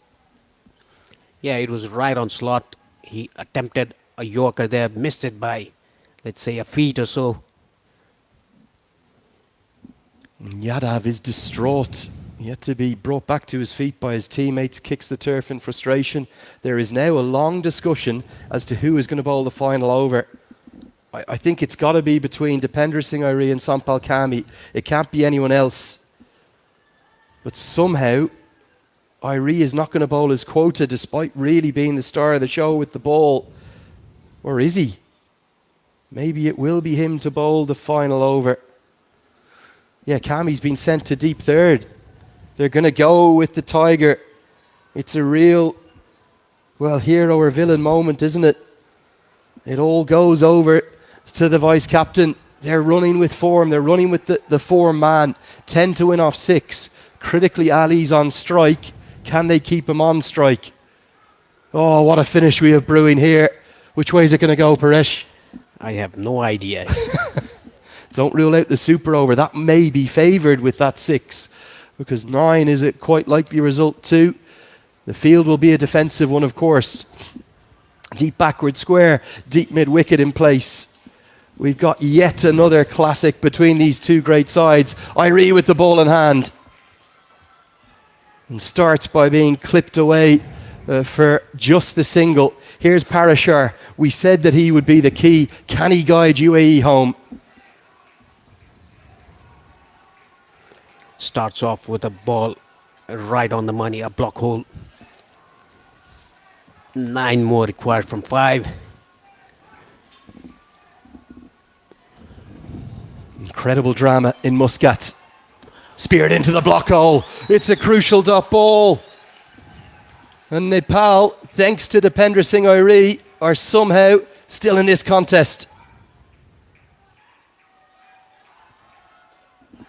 Yeah, it was right on slot. He attempted a Yorker there, missed it by, let's say, a feet or so. Yadav is distraught. Yet to be brought back to his feet by his teammates, kicks the turf in frustration. There is now a long discussion as to who is going to bowl the final over. I think it's got to be between Dipender Singh Irie and Sampal Kami. It can't be anyone else. But somehow, Irie is not going to bowl his quota despite really being the star of the show with the ball. Or is he? Maybe it will be him to bowl the final over. Yeah, Kami's been sent to deep third. They're going to go with the Tiger. It's a real, well, hero or villain moment, isn't it? It all goes over to the vice-captain. They're running with form. They're running with the form man. 10 to win off 6. Critically, Ali's on strike. Can they keep him on strike? Oh, what a finish we have brewing here. Which way is it going to go, Paresh? I have no idea. Don't rule out the super over. That may be favoured with that 6. Because 9 is a quite likely result too. The field will be a defensive one, of course. Deep backward square, deep mid-wicket in place. We've got yet another classic between these two great sides. Irie with the ball in hand. And starts by being clipped away for just the single. Here's Parashar. We said that he would be the key. Can he guide UAE home? Starts off with a ball right on the money, a block hole. 9 more required from 5. Incredible drama in Muscat. Speared into the block hole. It's a crucial dot ball. And Nepal, thanks to Dipender Singh Irie, are somehow still in this contest.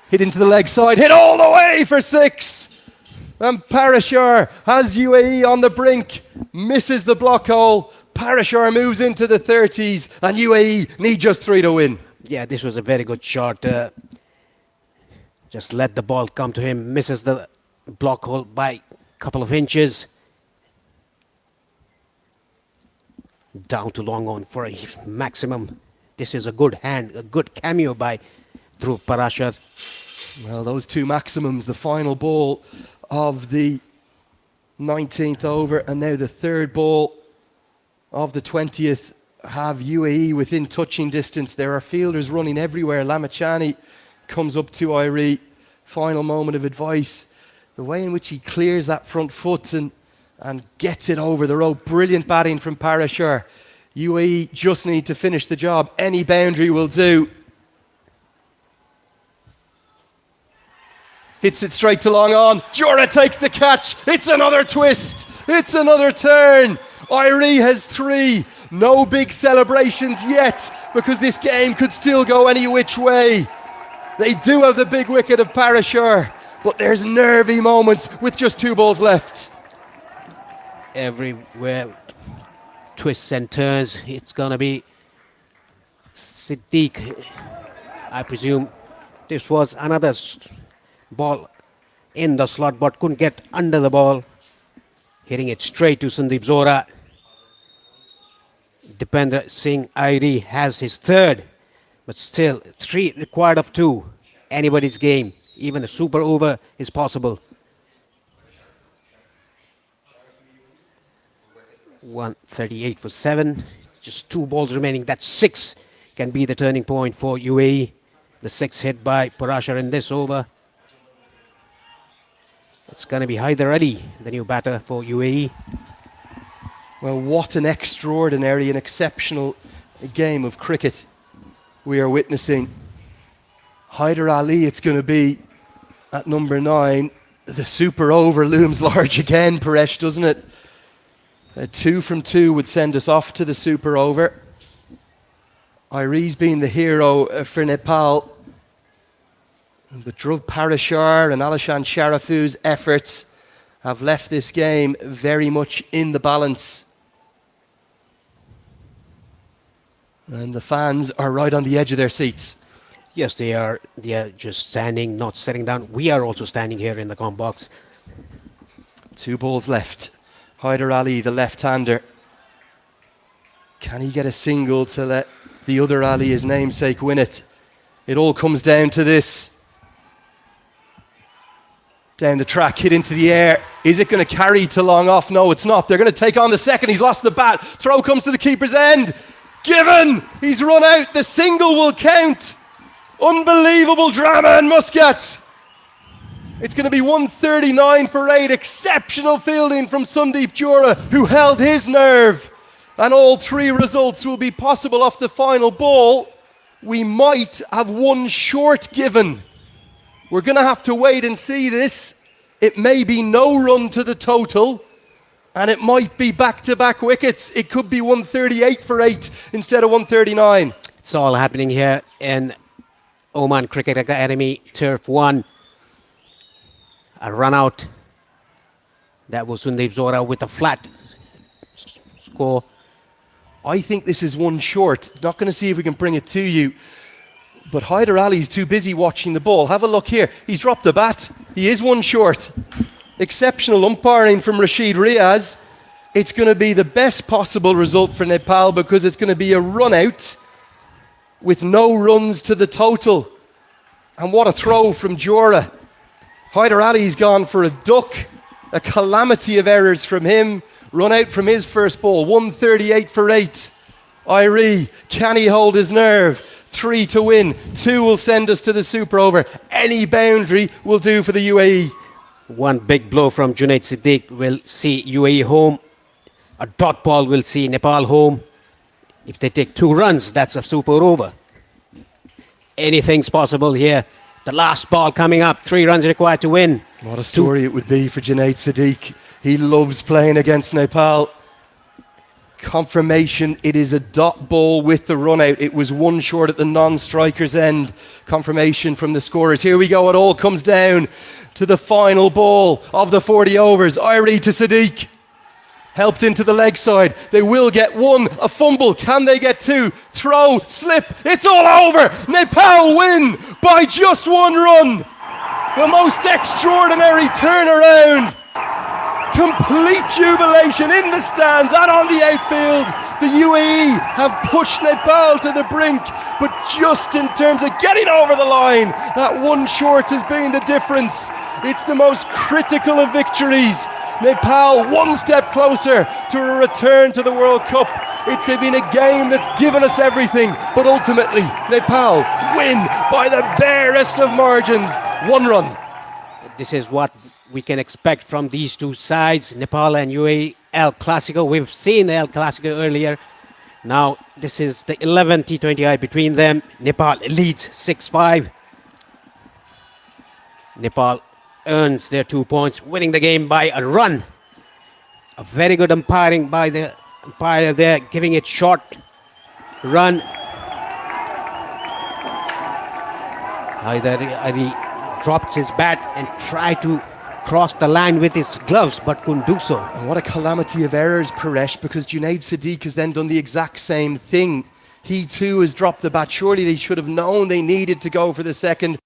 Hit into the leg side, hit all the way for 6. And Parashar has UAE on the brink, misses the block hole. Parashar moves into the 30s, and UAE need just 3 to win. Yeah, this was a very good shot. Just let the ball come to him. Misses the block hole by a couple of inches. Down to long on for a maximum. This is a good hand, a good cameo by Dhruv Parashar. Well, those two maximums, the final ball of the 19th over and now the third ball of the 20th, have UAE within touching distance. There are fielders running everywhere. Lamachani comes up to Irie. Final moment of advice. The way in which he clears that front foot and gets it over the rope. Brilliant batting from Parashar. UAE just need to finish the job. Any boundary will do. Hits it straight to long on. Jura takes the catch. It's another twist. It's another turn. Irie has 3. No big celebrations yet because this game could still go any which way. They do have the big wicket of Parashar, but there's nervy moments with just 2 balls left. Everywhere, twists and turns. It's going to be Siddiq. I presume this was another ball in the slot, but couldn't get under the ball. Hitting it straight to Sandeep Zora. Dipender Singh Irie has his 3rd, but still 3 required of 2. Anybody's game. Even a super over is possible. 138 for 7. Just 2 balls remaining. That's 6. Can be the turning point for UAE. The 6 hit by Parashar in this over. It's going to be Haider Ali, the new batter for UAE. Well, what an extraordinary and exceptional game of cricket we are witnessing. Haider Ali, it's going to be at number 9. The super over looms large again, Paresh, doesn't it? A 2 from 2 would send us off to the super over. Irie's been the hero for Nepal. But Dhruv Parashar and Alishan Sharafu's efforts have left this game very much in the balance. And the fans are right on the edge of their seats. Yes, they are. They are just standing, not sitting down. We are also standing here in the comm box. 2 balls left. Haider Ali, the left-hander. Can he get a single to let the other Ali, his namesake, win it? It all comes down to this. Down the track, hit into the air. Is it going to carry to long off? No, it's not. They're going to take on the second. He's lost the bat. Throw comes to the keeper's end. Given. He's run out. The single will count. Unbelievable drama in Muscat. It's going to be 139 for 8. Exceptional fielding from Sandeep Jura, who held his nerve. And all 3 results will be possible off the final ball. We might have 1 short given. We're going to have to wait and see this. It may be no run to the total, and it might be back-to-back wickets. It could be 138 for 8 instead of 139. It's all happening here in Oman Cricket Academy, Turf 1. A run out. That was Sandeep Zora with a flat score. I think this is 1 short. Not going to see if we can bring it to you. But Haider Ali's too busy watching the ball. Have a look here. He's dropped the bat. He is 1 short. Exceptional umpiring from Rashid Riaz. It's going to be the best possible result for Nepal because it's going to be a run out with no runs to the total. And what a throw from Jura. Haider Ali's gone for a duck. A calamity of errors from him. Run out from his first ball. 138 for 8. Irie, can he hold his nerve? 3 to win. 2 will send us to the super over. Any boundary will do for the UAE. 1 big blow from Junaid Siddiq will see UAE home. A dot ball will see Nepal home. If they take 2 runs, that's a super over. Anything's possible here. The last ball coming up. 3 runs required to win. What a story it would be for Junaid Siddiq. He loves playing against Nepal. Confirmation, it is a dot ball with the run out. It was one short at the non-striker's end. Confirmation from the scorers. Here we go, it all comes down to the final ball of the 40 overs. Irie to Sadiq. Helped into the leg side. They will get one, a fumble. Can they get two? Throw, slip. It's all over. Nepal win by just one run. The most extraordinary turnaround. Complete jubilation in the stands and on the outfield. The UAE have pushed Nepal to the brink, but just in terms of getting over the line, that one short has been the difference. It's the most critical of victories. Nepal one step closer to a return to the World Cup. It's been a game that's given us everything, but ultimately Nepal win by the barest of margins. One run. This is what we can expect from these two sides, Nepal and UAE. El Clasico, we've seen El Clasico earlier. Now this is the 11th T20I between them. Nepal leads 6-5. Nepal earns their 2 points, winning the game by a run. A very good umpiring by the umpire there, giving it short run. He dropped his bat and tried to cross the line with his gloves, but couldn't do so. And what a calamity of errors, Paresh, because Junaid Sadiq has then done the exact same thing. He too has dropped the bat. Surely they should have known they needed to go for the second.